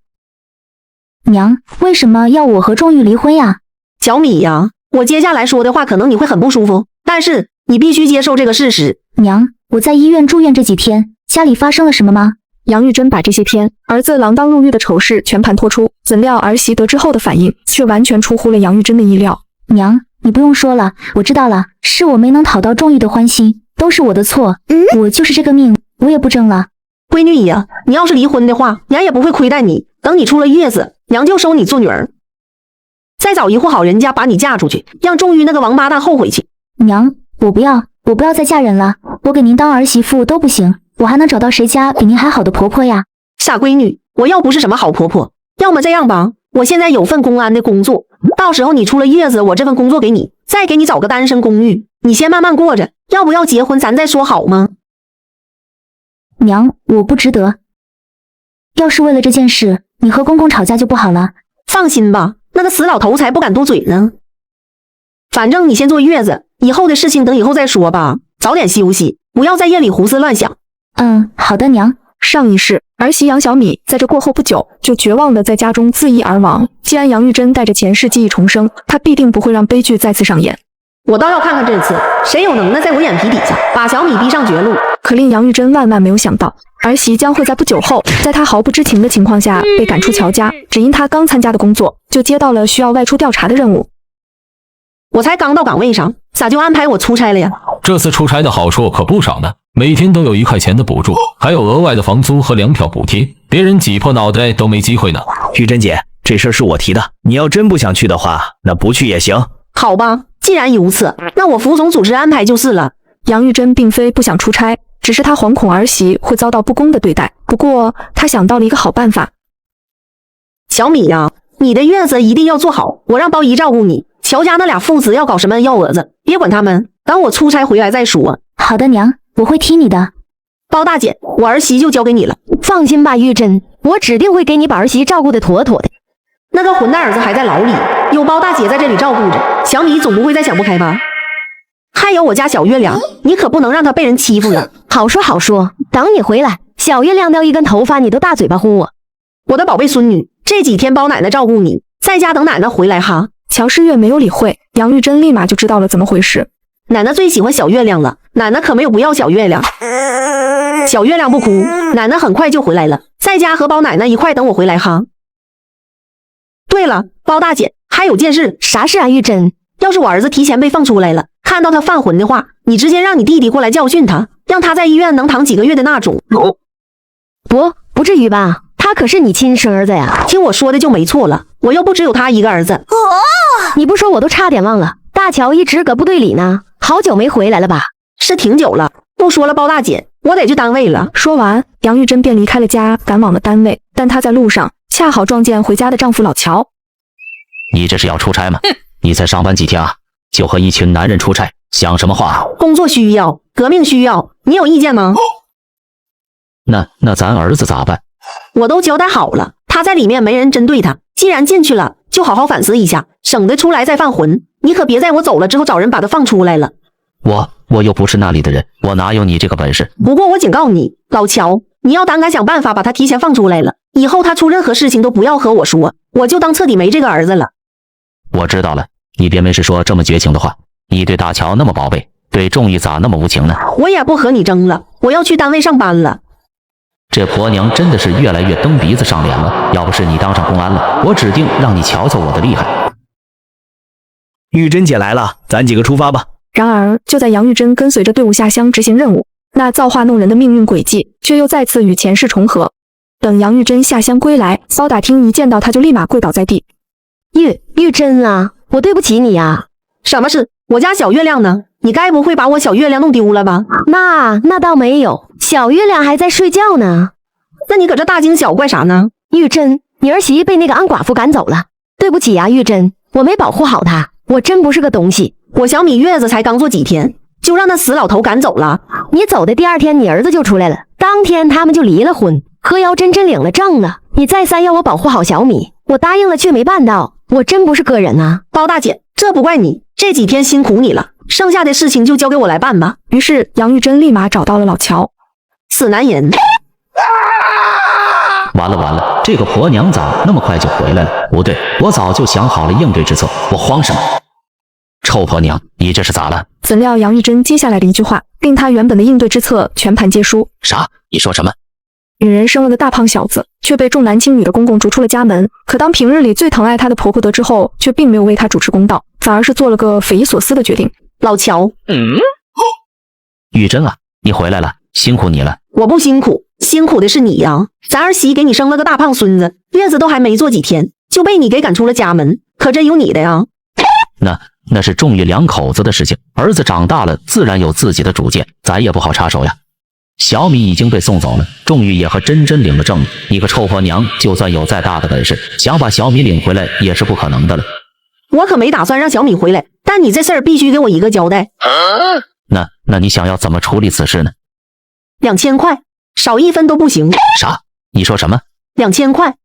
娘，为什么要我和仲玉离婚呀？小米呀，我接下来说的话可能你会很不舒服，但是你必须接受这个事实。娘，我在医院住院这几天，家里发生了什么吗？杨玉珍把这些天儿子锒铛入狱的丑事全盘托出，怎料儿媳得知后的反应却完全出乎了杨玉珍的意料。娘，你不用说了，我知道了，是我没能讨到仲玉的欢心，都是我的错。我就是这个命，我也不争了。闺女呀，你要是离婚的话，娘也不会亏待你，等你出了月子，娘就收你做女儿，再找一户好人家把你嫁出去，让仲玉那个王八蛋后悔去。娘，我不要再嫁人了，我给您当儿媳妇都不行，我还能找到谁家比您还好的婆婆呀？傻闺女，我又不是什么好婆婆。要么这样吧，我现在有份公安的工作，到时候你出了月子，我这份工作给你，再给你找个单身公寓，你先慢慢过着，要不要结婚咱再说好吗？娘，我不值得。要是为了这件事，你和公公吵架就不好了。放心吧，那个死老头才不敢多嘴呢。反正你先坐月子，以后的事情等以后再说吧，早点休息，不要在夜里胡思乱想。好的，娘。上一世，儿媳杨小米在这过后不久就绝望的在家中自缢而亡。既然杨玉珍带着前世记忆重生，她必定不会让悲剧再次上演。我倒要看看这次谁有能耐在我眼皮底下把小米逼上绝路。可令杨玉珍万万没有想到，儿媳将会在不久后，在她毫不知情的情况下被赶出乔家，只因她刚参加的工作就接到了需要外出调查的任务。我才刚到岗位上，咋就安排我出差了呀？这次出差的好处可不少呢，每天都有1块钱的补助，还有额外的房租和粮票补贴，别人挤破脑袋都没机会呢。玉珍姐，这事儿是我提的，你要真不想去的话，那不去也行。好吧，既然如此，那我服从组织安排就是了。杨玉珍并非不想出差，只是她惶恐儿媳会遭到不公的对待。不过她想到了一个好办法。小米呀，你的月子一定要做好，我让包姨照顾你。乔家那俩父子要搞什么幺蛾子，别管他们，等我出差回来再说。好的，娘，我会听你的。包大姐，我儿媳就交给你了。放心吧，玉珍，我指定会给你把儿媳照顾得妥妥的。那个混蛋儿子还在牢里，有包大姐在这里照顾着，小米总不会再想不开吧？还有我家小月亮，你可不能让她被人欺负了。好说好说，等你回来，小月亮掉一根头发，你都大嘴巴呼我。我的宝贝孙女，这几天包奶奶照顾你，在家等奶奶回来哈。乔诗月没有理会，杨玉珍立马就知道了怎么回事。奶奶最喜欢小月亮了，奶奶可没有不要小月亮。小月亮不哭，奶奶很快就回来了，在家和包奶奶一块等我回来哈。对了，包大姐，还有件事。啥事啊，玉珍？要是我儿子提前被放出来了，看到他犯浑的话，你直接让你弟弟过来教训他，让他在医院能躺几个月的那种。不至于吧？他可是你亲生儿子呀！听我说的就没错了，我又不只有他一个儿子。你不说我都差点忘了，大乔一直搁部队里呢，好久没回来了吧？是挺久了。不说了，包大姐，我得去单位了。说完，杨玉珍便离开了家，赶往了单位。但她在路上恰好撞见回家的丈夫老乔。你这是要出差吗？你才上班几天啊，就和一群男人出差，想什么话？工作需要，革命需要，你有意见吗？那咱儿子咋办？我都交代好了，他在里面没人针对他，既然进去了，就好好反思一下，省得出来再犯浑。你可别在我走了之后找人把他放出来了。我又不是那里的人，我哪有你这个本事？不过我警告你，老乔，你要胆敢想办法把他提前放出来了，以后他出任何事情都不要和我说，我就当彻底没这个儿子了。我知道了，你别没事说这么绝情的话。你对大乔那么宝贝，对仲义咋那么无情呢？我也不和你争了，我要去单位上班了。这婆娘真的是越来越蹬鼻子上脸了，要不是你当上公安了，我指定让你瞧瞧我的厉害。玉珍姐来了，咱几个出发吧。然而，就在杨玉珍跟随着队伍下乡执行任务，那造化弄人的命运轨迹却又再次与前世重合。等杨玉珍下乡归来，包打听一见到她就立马跪倒在地。玉珍啊，我对不起你呀。什么事？我家小月亮呢？你该不会把我小月亮弄丢了吧？那倒没有，小月亮还在睡觉呢。那你搁这大惊小怪啥呢？玉珍，你儿媳被那个安寡妇赶走了，对不起呀，玉珍，我没保护好她，我真不是个东西。我小米月子才刚做几天，就让那死老头赶走了。你走的第2天，你儿子就出来了，当天他们就离了婚。何瑶真真领了证了，你再三要我保护好小米，我答应了却没办到，我真不是个人啊。包大姐，这不怪你，这几天辛苦你了，剩下的事情就交给我来办吧。于是杨玉珍立马找到了老乔。死男人！完了，这个婆娘咋那么快就回来了？不对，我早就想好了应对之策，我慌什么？臭婆娘，你这是咋了？怎料杨玉珍接下来的一句话，令她原本的应对之策全盘皆输。啥？你说什么？女人生了个大胖小子，却被重男轻女的公公逐出了家门。可当平日里最疼爱她的婆婆得知后，却并没有为她主持公道，反而是做了个匪夷所思的决定。老乔，玉珍啊，你回来了，辛苦你了。我不辛苦，辛苦的是你呀！咱儿媳给你生了个大胖孙子，月子都还没做几天，就被你给赶出了家门，可真有你的呀！那是仲玉2口子的事情，儿子长大了，自然有自己的主见，咱也不好插手呀。小米已经被送走了，仲玉也和真真领了证，你个臭婆娘，就算有再大的本事，想把小米领回来也是不可能的了。我可没打算让小米回来，但你这事儿必须给我一个交代。那你想要怎么处理此事呢？2000块，少1分都不行。啥？你说什么？2000块？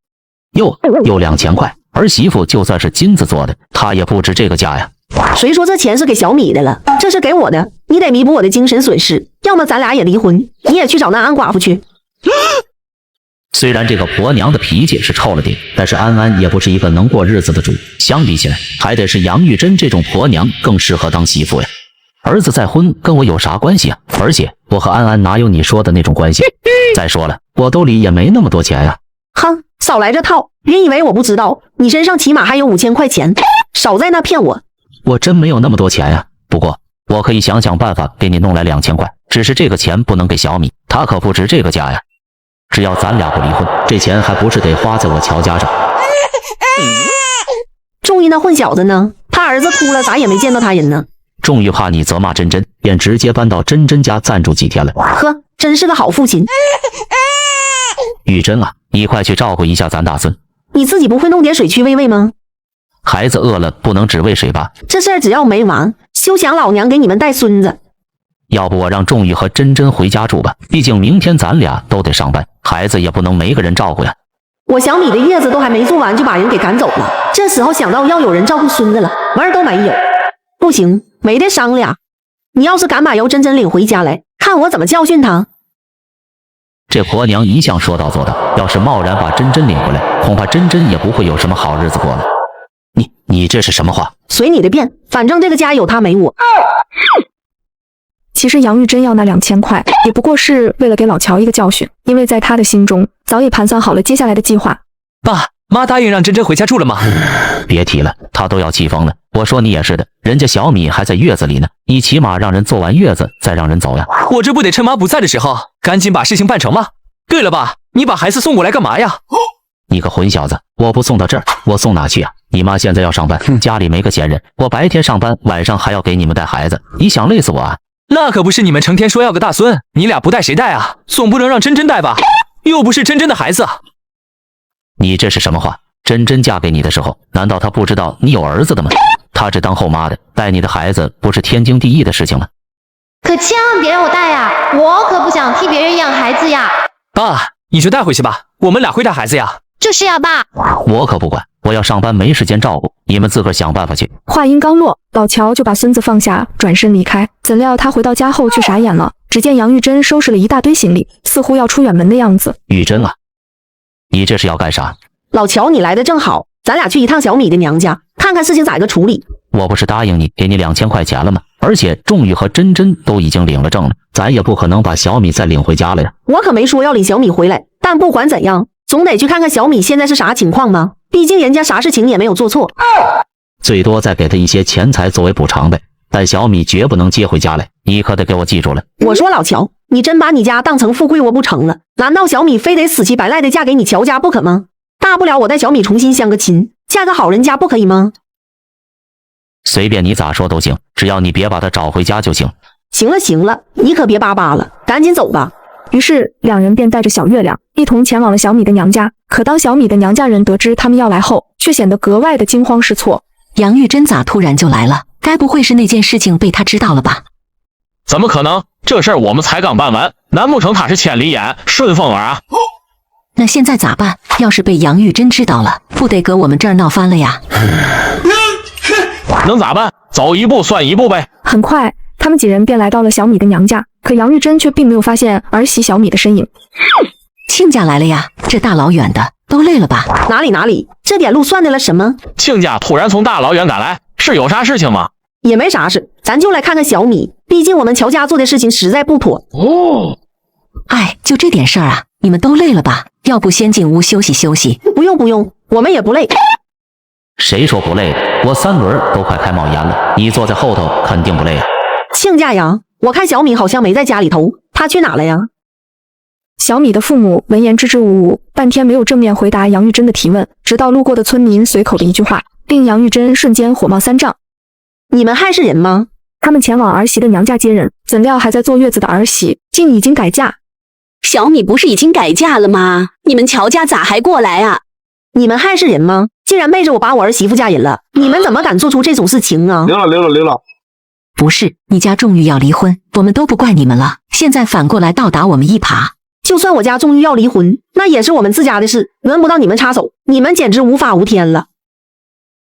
又2000块？儿媳妇就算是金子做的，她也不值这个价呀。谁说这钱是给小米的了？这是给我的，你得弥补我的精神损失，要么咱俩也离婚，你也去找那安寡妇去。虽然这个婆娘的脾气是臭了点，但是安安也不是一个能过日子的主，相比起来，还得是杨玉珍这种婆娘更适合当媳妇呀。儿子再婚跟我有啥关系啊？而且我和安安哪有你说的那种关系？再说了，我兜里也没那么多钱呀。哼，少来这套，别以为我不知道，你身上起码还有5000块钱，少在那骗我。我真没有那么多钱呀，不过我可以想想办法给你弄来2000块，只是这个钱不能给小米，她可不值这个价呀。只要咱俩不离婚，这钱还不是得花在我乔家上。仲玉那混小子呢？他儿子哭了，咋也没见到他人呢？仲玉怕你责骂真真，便直接搬到真真家暂住几天了。呵，真是个好父亲。玉珍啊，你快去照顾一下咱大孙。你自己不会弄点水去喂喂吗？孩子饿了不能只喂水吧？这事儿只要没完，休想老娘给你们带孙子。要不我让仲玉和真真回家住吧，毕竟明天咱俩都得上班，孩子也不能没个人照顾呀。我小米的月子都还没做完就把人给赶走了，这时候想到要有人照顾孙子了，门儿都没有。不行，没得商量。你要是敢把姚真真领回家来，看我怎么教训她。这婆娘一向说到做到，要是贸然把真真领回来，恐怕真真也不会有什么好日子过了。你这是什么话？随你的便，反正这个家有他没我。其实杨玉珍要那2000块，也不过是为了给老乔一个教训，因为在他的心中早已盘算好了接下来的计划。爸妈答应让真真回家住了吗？别提了，他都要气疯了。我说你也是的，人家小米还在月子里呢，你起码让人做完月子再让人走呀。我这不得趁妈不在的时候赶紧把事情办成吗？对了爸，你把孩子送过来干嘛呀？你个混小子，我不送到这儿，我送哪去啊？你妈现在要上班，家里没个闲人，我白天上班，晚上还要给你们带孩子，你想累死我啊？那可不是你们成天说要个大孙，你俩不带谁带啊？总不能让真真带吧？又不是真真的孩子。你这是什么话？真真嫁给你的时候，难道她不知道你有儿子的吗？她这当后妈的，带你的孩子不是天经地义的事情吗？可千万别让我带呀，我可不想替别人养孩子呀。爸，你就带回去吧，我们俩会带孩子呀。就是呀，爸。我可不管，我要上班没时间照顾，你们自个儿想办法去。话音刚落，老乔就把孙子放下，转身离开。怎料他回到家后却傻眼了，只见杨玉珍收拾了一大堆行李，似乎要出远门的样子。玉珍啊，你这是要干啥？老乔，你来的正好，咱俩去一趟小米的娘家，看看事情咋个处理。我不是答应你给你2000块钱了吗？而且仲玉和真真都已经领了证了，咱也不可能把小米再领回家了呀。我可没说要领小米回来，但不管怎样，总得去看看小米现在是啥情况吗？毕竟人家啥事情也没有做错。最多再给他一些钱财作为补偿呗，但小米绝不能接回家来，你可得给我记住了。我说老乔，你真把你家当成富贵窝不成了？难道小米非得死乞白赖的嫁给你乔家不可吗？大不了我带小米重新相个亲，嫁个好人家不可以吗？随便你咋说都行，只要你别把她找回家就行。行了行了，你可别巴巴了，赶紧走吧。于是两人便带着小月亮一同前往了小米的娘家。可当小米的娘家人得知他们要来后，却显得格外的惊慌失措。杨玉珍咋突然就来了？该不会是那件事情被他知道了吧？怎么可能？这事儿我们才刚办完，难不成他是千里眼、顺风耳啊？那现在咋办？要是被杨玉珍知道了，不得搁我们这儿闹翻了呀？能咋办？走一步算一步呗。很快，他们几人便来到了小米的娘家，可杨玉珍却并没有发现儿媳小米的身影。亲家来了呀，这大老远的，都累了吧？哪里，这点路算得了什么？亲家突然从大老远赶来，是有啥事情吗？也没啥事，咱就来看看小米，毕竟我们乔家做的事情实在不妥。哦，哎，就这点事儿啊，你们都累了吧？要不先进屋休息休息？不用，我们也不累。谁说不累的？我3轮都快开冒烟了，你坐在后头肯定不累啊。亲家呀，我看小米好像没在家里头，她去哪了呀？小米的父母闻言支支吾吾，半天没有正面回答杨玉珍的提问，直到路过的村民随口的一句话，令杨玉珍瞬间火冒三丈。你们还是人吗？他们前往儿媳的娘家接人，怎料还在坐月子的儿媳竟已经改嫁。小米不是已经改嫁了吗？你们乔家咋还过来啊？你们还是人吗？竟然背着我把我儿媳妇嫁人了，你们怎么敢做出这种事情啊？溜了。不是，你家终于要离婚，我们都不怪你们了，现在反过来倒打我们一耙。就算我家终于要离婚，那也是我们自家的事，轮不到你们插手，你们简直无法无天了。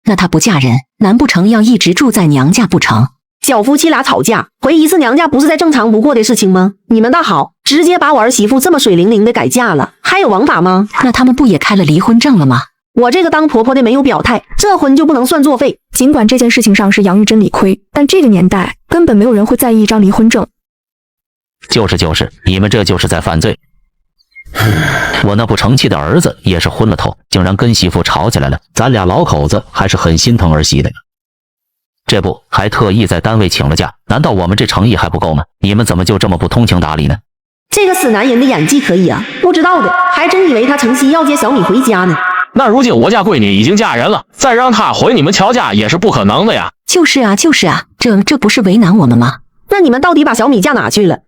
那她不嫁人，难不成要一直住在娘家不成？小夫妻俩吵架，回一次娘家不是再正常不过的事情吗？你们倒好，直接把我儿媳妇这么水灵灵的改嫁了，还有王法吗？那他们不也开了离婚证了吗？我这个当婆婆的没有表态，这婚就不能算作废。尽管这件事情上是杨玉珍理亏，但这个年代根本没有人会在意一张离婚证。就是，你们这就是在犯罪。我那不成器的儿子也是昏了头，竟然跟媳妇吵起来了。咱俩老口子还是很心疼儿媳的，这不还特意在单位请了假，难道我们这诚意还不够吗？你们怎么就这么不通情达理呢？这个死男人的演技可以啊，不知道的还真以为他诚心要接小米回家呢。那如今我家闺女已经嫁人了，再让她回你们乔家也是不可能的呀。就是啊，这不是为难我们吗？那你们到底把小米嫁哪去了？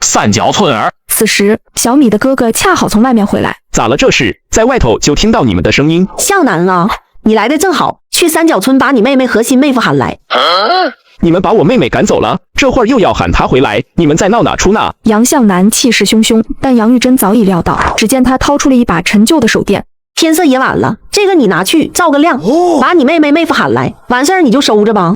三角村儿。此时，小米的哥哥恰好从外面回来。咋了这是？在外头就听到你们的声音。向南啊，你来的正好，去三角村把你妹妹和新妹夫喊来。你们把我妹妹赶走了，这会儿又要喊她回来，你们在闹哪出呢？杨向南气势汹汹，但杨玉珍早已料到，只见他掏出了一把陈旧的手电。天色也晚了，这个你拿去照个亮，把你妹夫喊来，完事儿你就收着吧。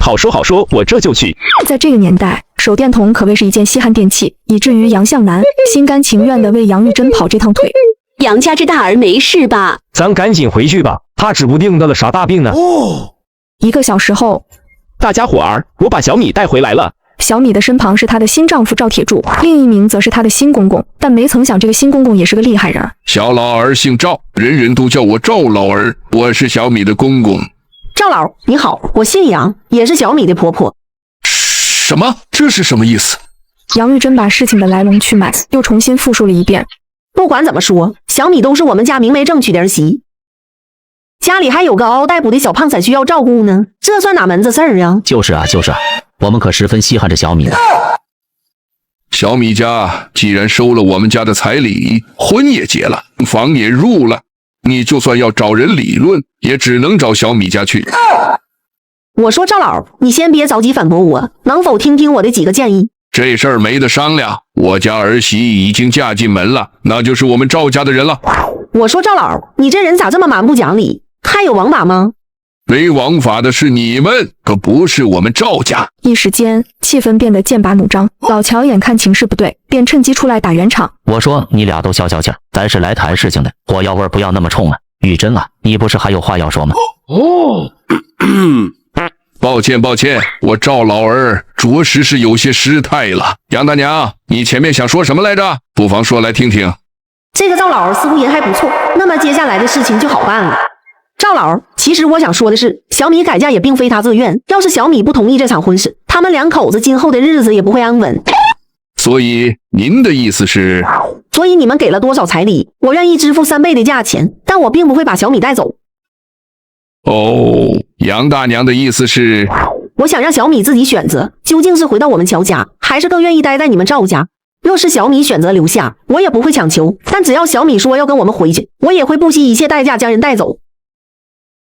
好说，我这就去。在这个年代，手电筒可谓是一件稀罕电器，以至于杨向南心甘情愿地为杨玉珍跑这趟腿。杨家这大儿没事吧？咱赶紧回去吧，他指不定得了啥大病呢。1个小时后，大家伙儿，我把小米带回来了。小米的身旁是她的新丈夫赵铁柱，另一名则是她的新公公。但没曾想，这个新公公也是个厉害人。小老儿姓赵，人人都叫我赵老儿，我是小米的公公。赵老，你好，我姓杨，也是小米的婆婆。什么？这是什么意思？杨玉珍把事情的来龙去脉又重新复述了一遍。不管怎么说，小米都是我们家明媒正娶的儿媳，家里还有个嗷嗷待哺的小胖崽需要照顾呢，这算哪门子事儿啊？就是啊，我们可十分稀罕这小米的。小米家既然收了我们家的彩礼，婚也结了，房也入了，你就算要找人理论，也只能找小米家去。我说赵老，你先别着急反驳我，能否听听我的几个建议？这事儿没得商量，我家儿媳已经嫁进门了，那就是我们赵家的人了。我说赵老，你这人咋这么蛮不讲理？还有王法吗？没王法的是你们，可不是我们赵家。一时间气氛变得剑拔弩张，老乔眼看情势不对，便趁机出来打圆场。我说你俩都消消气儿，咱是来谈事情的，火药味不要那么冲啊。玉珍啊，你不是还有话要说吗？抱歉，我赵老儿着实是有些失态了。杨大娘，你前面想说什么来着？不妨说来听听。这个赵老儿似乎人还不错，那么接下来的事情就好办了。赵老，其实我想说的是，小米改嫁也并非他自愿，要是小米不同意这场婚事，他们两口子今后的日子也不会安稳。所以您的意思是？所以你们给了多少彩礼，我愿意支付3倍的价钱，但我并不会把小米带走。哦，杨大娘的意思是，我想让小米自己选择，究竟是回到我们乔家，还是更愿意待在你们赵家。若是小米选择留下，我也不会强求，但只要小米说要跟我们回去，我也会不惜一切代价将人带走。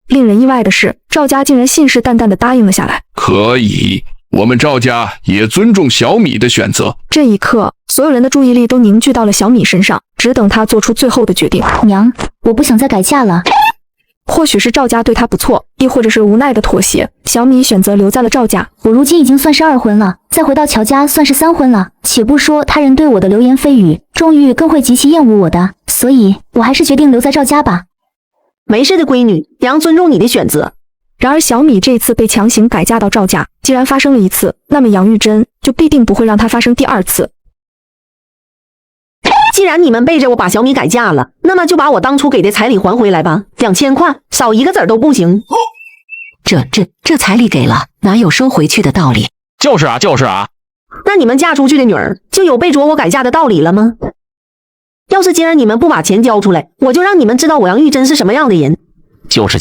令人意外的是，赵家竟然信誓旦旦地答应了下来。可以，我们赵家也尊重小米的选择。这一刻，所有人的注意力都凝聚到了小米身上，只等他做出最后的决定。娘，我不想再改嫁了。或许是赵家对他不错，亦或者是无奈的妥协，小米选择留在了赵家。我如今已经算是2婚了，再回到乔家算是3婚了。且不说他人对我的流言蜚语，仲玉更会极其厌恶我的，所以我还是决定留在赵家吧。没事的，闺女，娘尊重你的选择。然而小米这次被强行改嫁到赵家，既然发生了一次，那么杨玉珍就必定不会让她发生第2次。既然你们背着我把小米改嫁了，那么就把我当初给的彩礼还回来吧，2000块，少一个子儿都不行。这彩礼给了，哪有收回去的道理？就是啊。那你们嫁出去的女儿就有背着我改嫁的道理了吗？要是今儿你们不把钱交出来，我就让你们知道我杨玉珍是什么样的人。就是。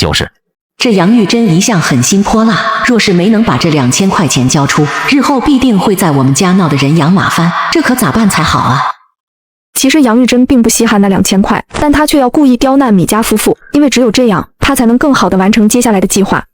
这杨玉珍一向狠心泼辣，若是没能把这2000块钱交出，日后必定会在我们家闹得人仰马翻，这可咋办才好啊？其实杨玉珍并不稀罕那2000块，但她却要故意刁难米家夫妇，因为只有这样，她才能更好地完成接下来的计划。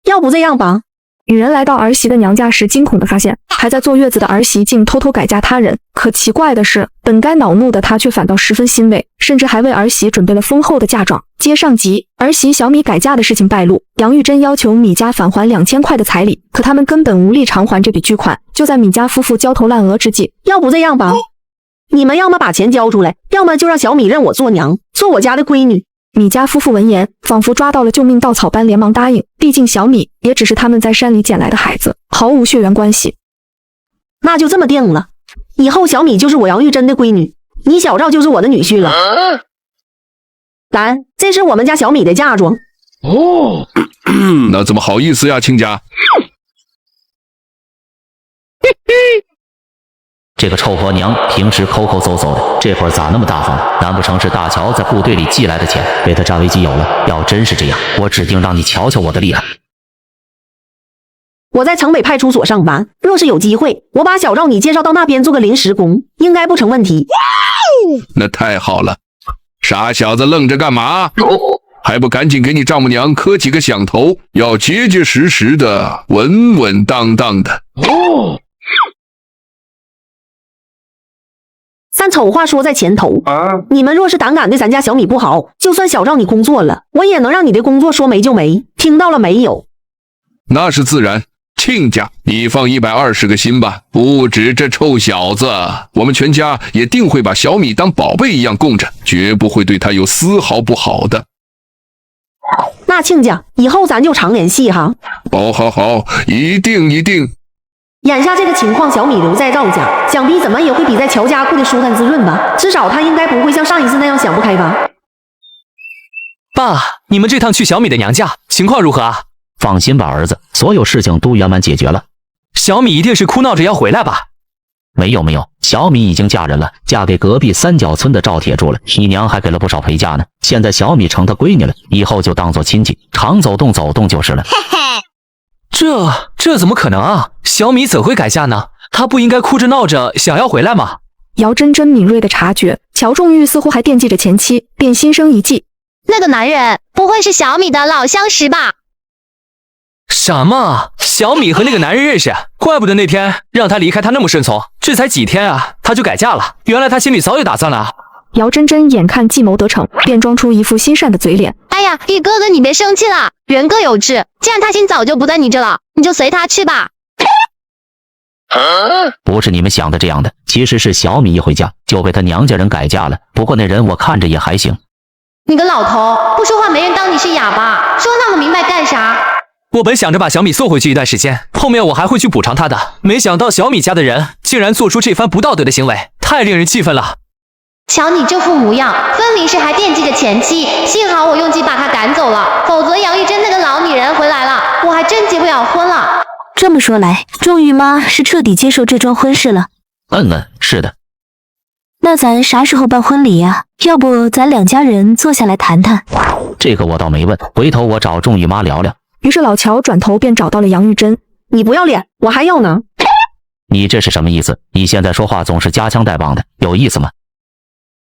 要不这样吧。女人来到儿媳的娘家时，惊恐地发现还在坐月子的儿媳竟偷偷改嫁他人。可奇怪的是，本该恼怒的她却反倒十分欣慰，甚至还为儿媳准备了丰厚的嫁妆。接上集，儿媳小米改嫁的事情败露，杨玉珍要求米家返还2000块的彩礼，可他们根本无力偿还这笔巨款。就在米家夫妇焦头烂额之际，要不这样吧，你们要么把钱交出来，要么就让小米认我做娘，做我家的闺女。米家夫妇闻言，仿佛抓到了救命稻草般连忙答应，毕竟小米也只是他们在山里捡来的孩子，毫无血缘关系。那就这么定了，以后小米就是我杨玉珍的闺女，你小赵就是我的女婿了。来，这是我们家小米的嫁妆。那怎么好意思呀，亲家。这个臭婆娘平时抠抠搜搜的，这会儿咋那么大方？难不成是大乔在部队里寄来的钱被他占为己有了？要真是这样，我指定让你瞧瞧我的厉害。我在城北派出所上班，若是有机会，我把小赵你介绍到那边做个临时工，应该不成问题。那太好了，傻小子愣着干嘛？还不赶紧给你丈母娘磕几个响头，要结结实实的，稳稳当当的。三丑话说在前头，你们若是胆敢对咱家小米不好，就算小赵你工作了，我也能让你的工作说没就没，听到了没有？那是自然。亲家，你放120个心吧，不止这臭小子，我们全家也定会把小米当宝贝一样供着，绝不会对他有丝毫不好的。那亲家，以后咱就常联系哈。好，一定。眼下这个情况，小米留在赵家，想必怎么也会比在乔家过得舒坦滋润吧？至少他应该不会像上一次那样想不开吧？爸，你们这趟去小米的娘家，情况如何啊？放心吧，儿子，所有事情都圆满解决了。小米一定是哭闹着要回来吧？没有，小米已经嫁人了，嫁给隔壁三角村的赵铁柱了。你娘还给了不少陪嫁呢。现在小米成她闺女了，以后就当做亲戚，常走动就是了。这怎么可能啊？小米怎会改嫁呢？她不应该哭着闹着想要回来吗？姚真真敏锐地察觉，乔仲玉似乎还惦记着前妻，便心生一计。那个男人不会是小米的老相识吧？什么？小米和那个男人认识？怪不得那天让他离开他那么顺从，这才几天啊，他就改嫁了。原来他心里早有打算了。姚真真眼看计谋得逞，便装出一副心善的嘴脸。哎呀，玉哥哥你别生气了，人各有志，既然他心早就不在你这了，你就随他去吧。不是你们想的这样的，其实是小米一回家就被他娘家人改嫁了。不过那人我看着也还行。你个老头，不说话没人当你是哑巴，说那么明白干啥？我本想着把小米送回去一段时间，后面我还会去补偿他的，没想到小米家的人竟然做出这番不道德的行为，太令人气愤了。瞧你这副模样，分明是还惦记着前妻，幸好我用计把他赶走了，否则杨玉珍那个老女人回来了，我还真结不了婚了。这么说来，仲玉妈是彻底接受这桩婚事了。是的。那咱啥时候办婚礼呀？要不咱两家人坐下来谈谈。这个我倒没问，回头我找仲玉妈聊聊。于是老乔转头便找到了杨玉珍。你不要脸，我还要呢。你这是什么意思？你现在说话总是夹枪带棒的，有意思吗？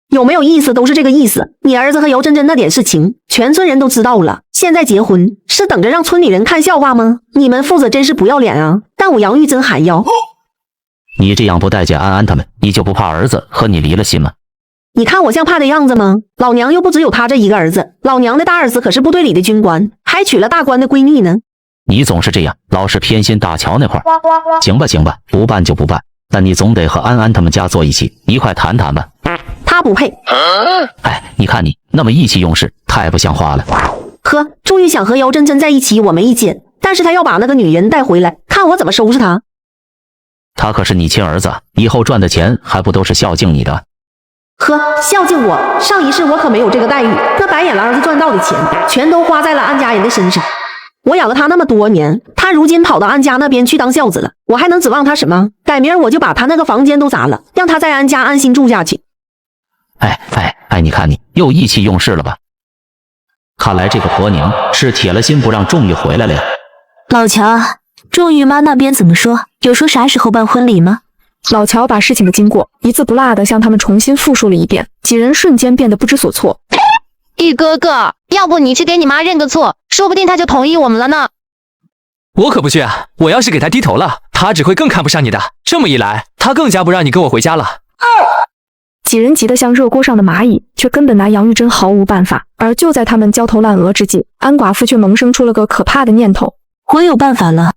有没有意思都是这个意思。你儿子和姚真真那点事情，全村人都知道了。现在结婚是等着让村里人看笑话吗？你们父子真是不要脸啊！但我杨玉珍还要。你这样不待见安安他们，你就不怕儿子和你离了心吗？你看我像怕的样子吗？老娘又不只有他这一个儿子，老娘的大儿子可是部队里的军官，还娶了大官的闺女呢。你总是这样，老是偏心大乔那块儿。行吧行吧，不办就不办，但你总得和安安他们家坐一起，一块谈谈吧。他不配。哎，你看你那么意气用事，太不像话了。呵，终于想和姚真真在一起，我没意见，但是他要把那个女人带回来，看我怎么收拾他。他可是你亲儿子，以后赚的钱还不都是孝敬你的？呵，孝敬我？上一世我可没有这个待遇，那白眼狼子赚到的钱，全都花在了安家人的身上。我养了他那么多年，他如今跑到安家那边去当孝子了，我还能指望他什么？改明儿我就把他那个房间都砸了，让他在安家安心住下去。哎，你看你又意气用事了吧？看来这个婆娘是铁了心不让仲玉回来了呀。老乔，仲玉妈那边怎么说？有说啥时候办婚礼吗？老乔把事情的经过一字不落地向他们重新复述了一遍，几人瞬间变得不知所措。玉哥哥，要不你去给你妈认个错，说不定她就同意我们了呢。我可不去啊！我要是给她低头了，她只会更看不上你的。这么一来，她更加不让你跟我回家了。几人急得像热锅上的蚂蚁，却根本拿杨玉珍毫无办法。而就在他们焦头烂额之际，安寡妇却萌生出了个可怕的念头：我有办法了。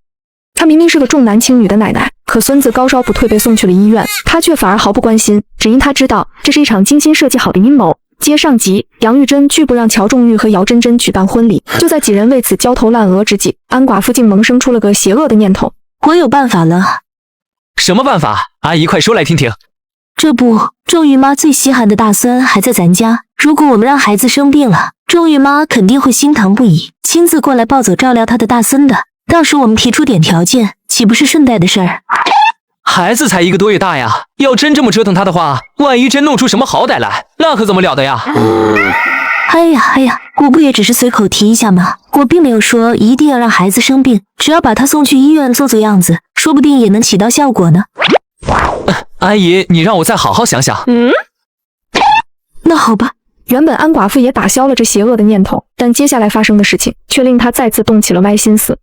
她明明是个重男轻女的奶奶，可孙子高烧不退被送去了医院，她却反而毫不关心，只因她知道这是一场精心设计好的阴谋。接上集，杨玉珍拒不让乔仲玉和姚真真举办婚礼。就在几人为此焦头烂额之际，安寡妇竟萌生出了个邪恶的念头：我有办法了。什么办法？阿姨快说来听听。这不，仲玉妈最稀罕的大孙还在咱家，如果我们让孩子生病了，仲玉妈肯定会心疼不已，亲自过来抱走照料她的大孙的。到时我们提出点条件，岂不是顺带的事儿？孩子才1个多月大呀，要真这么折腾他的话，万一真弄出什么好歹来，那可怎么了的呀？哎呀，我不也只是随口提一下吗？我并没有说一定要让孩子生病，只要把他送去医院做做样子，说不定也能起到效果呢。阿姨，你让我再好好想想。那好吧。原本安寡妇也打消了这邪恶的念头，但接下来发生的事情却令她再次动起了歪心思。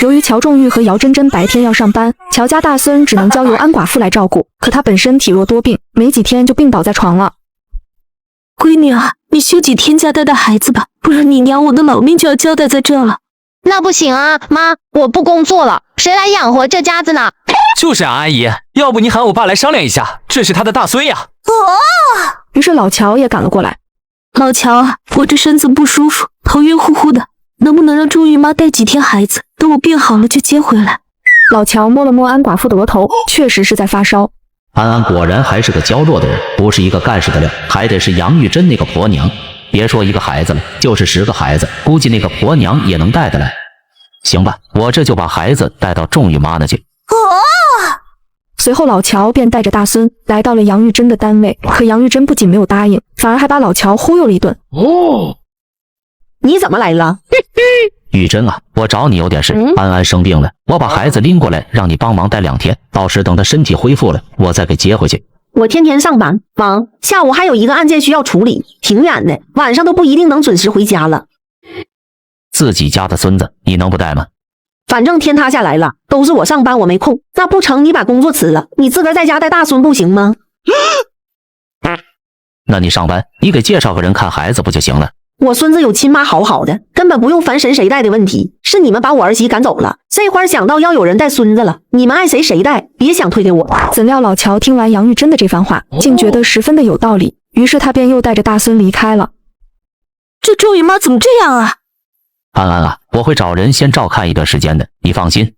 由于乔仲玉和姚真真白天要上班，乔家大孙只能交由安寡妇来照顾，可她本身体弱多病，没几天就病倒在床了。闺女啊，你休几天假带带孩子吧，不然你娘我的老命就要交代在这了。那不行啊，妈，我不工作了，谁来养活这家子呢？就是啊，阿姨，要不你喊我爸来商量一下，这是他的大孙呀。于是老乔也赶了过来。老乔啊，我这身子不舒服，头晕乎乎的，能不能让仲玉妈带几天孩子，等我病好了就接回来？老乔摸了摸安寡妇的额头，确实是在发烧。安安果然还是个娇弱的人，不是一个干实的料，还得是杨玉珍那个婆娘。别说1个孩子了，就是10个孩子，估计那个婆娘也能带得来。行吧，我这就把孩子带到仲玉妈那去。随后老乔便带着大孙来到了杨玉珍的单位，可杨玉珍不仅没有答应，反而还把老乔忽悠了一顿。你怎么来了？玉珍啊，我找你有点事。安安生病了，我把孩子拎过来让你帮忙带2天，到时等他身体恢复了，我再给接回去。我天天上班忙，下午还有一个案件需要处理，挺远的，晚上都不一定能准时回家了。自己家的孙子你能不带吗？反正天塌下来了，都是我上班我没空，那不成你把工作辞了，你自个儿在家带大孙不行吗？那你上班，你给介绍个人看孩子不就行了？我孙子有亲妈好好的，根本不用烦谁带的问题，是你们把我儿媳赶走了，这会儿想到要有人带孙子了，你们爱谁带，别想推给我。怎料老乔听完杨玉珍的这番话，竟觉得十分的有道理，于是他便又带着大孙离开了。这仲玉妈怎么这样啊？安安啊，我会找人先照看一段时间的，你放心。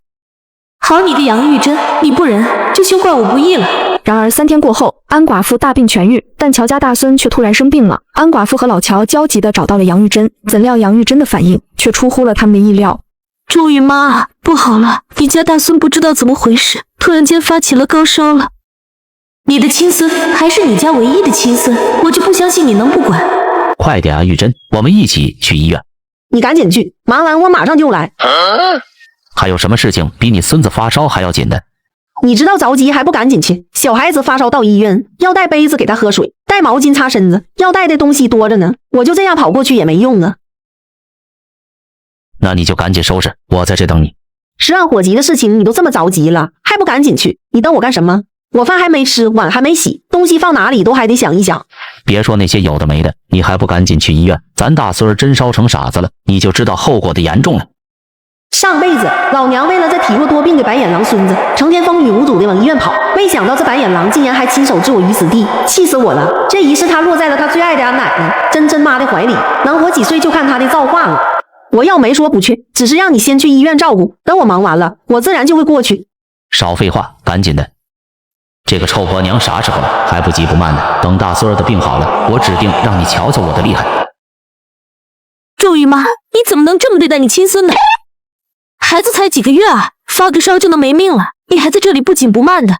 好你个杨玉珍，你不仁，就休怪我不义了。然而3天过后，安寡妇大病痊愈，但乔家大孙却突然生病了。安寡妇和老乔焦急地找到了杨玉珍，怎料杨玉珍的反应却出乎了他们的意料。仲玉妈，不好了，你家大孙不知道怎么回事，突然间发起了高烧了。你的亲孙还是你家唯一的亲孙，我就不相信你能不管。快点啊，玉珍，我们一起去医院。你赶紧去，忙完我马上就来。还有什么事情比你孙子发烧还要紧的？你知道着急还不赶紧去？小孩子发烧到医院，要带杯子给他喝水，带毛巾擦身子，要带的东西多着呢。我就这样跑过去也没用啊。那你就赶紧收拾，我在这等你。十万火急的事情你都这么着急了，还不赶紧去？你等我干什么？我饭还没吃，碗还没洗，东西放哪里都还得想一想。别说那些有的没的，你还不赶紧去医院？咱大孙儿真烧成傻子了，你就知道后果的严重了。上辈子老娘为了这体弱多病的白眼狼孙子，成天风雨无阻的往医院跑，没想到这白眼狼竟然还亲手置我于死地，气死我了！这一世他落在了他最爱的俺奶奶真妈的怀里，能活几岁就看他的造化了。我要没说不去，只是让你先去医院照顾，等我忙完了，我自然就会过去。少废话，赶紧的！这个臭婆娘啥时候了？还不急不慢的，等大孙儿的病好了，我指定让你瞧瞧我的厉害。周姨妈，你怎么能这么对待你亲孙呢？孩子才几个月啊，发个烧就能没命了，你还在这里不紧不慢的。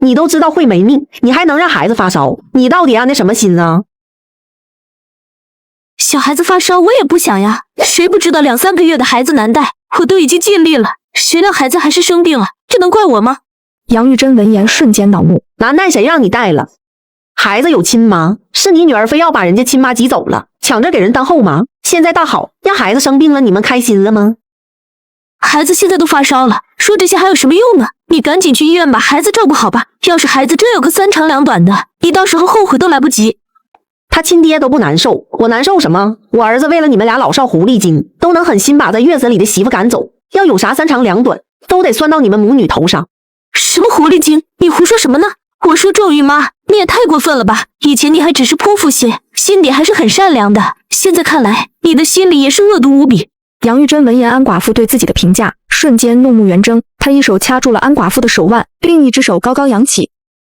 你都知道会没命，你还能让孩子发烧？你到底安的什么心啊？小孩子发烧我也不想呀，谁不知道2、3个月的孩子难带，我都已经尽力了，谁料孩子还是生病了，这能怪我吗？杨玉珍闻言瞬间恼怒，难带谁让你带了？孩子有亲妈，是你女儿非要把人家亲妈挤走了，抢着给人当后妈，现在倒好，让孩子生病了，你们开心了吗？孩子现在都发烧了，说这些还有什么用呢？你赶紧去医院把孩子照顾好吧，要是孩子真有个3长2短的，你到时候后悔都来不及。他亲爹都不难受，我难受什么？我儿子为了你们俩老少狐狸精，都能狠心把在月子里的媳妇赶走，要有啥3长2短，都得算到你们母女头上。什么狐狸精？你胡说什么呢？我说周姨妈，你也太过分了吧！以前你还只是泼妇些，心底还是很善良的，现在看来，你的心里也是恶毒无比。杨玉珍闻言安寡妇对自己的评价，瞬间怒目圆睁，她一手掐住了安寡妇的手腕，另一只手高高扬起，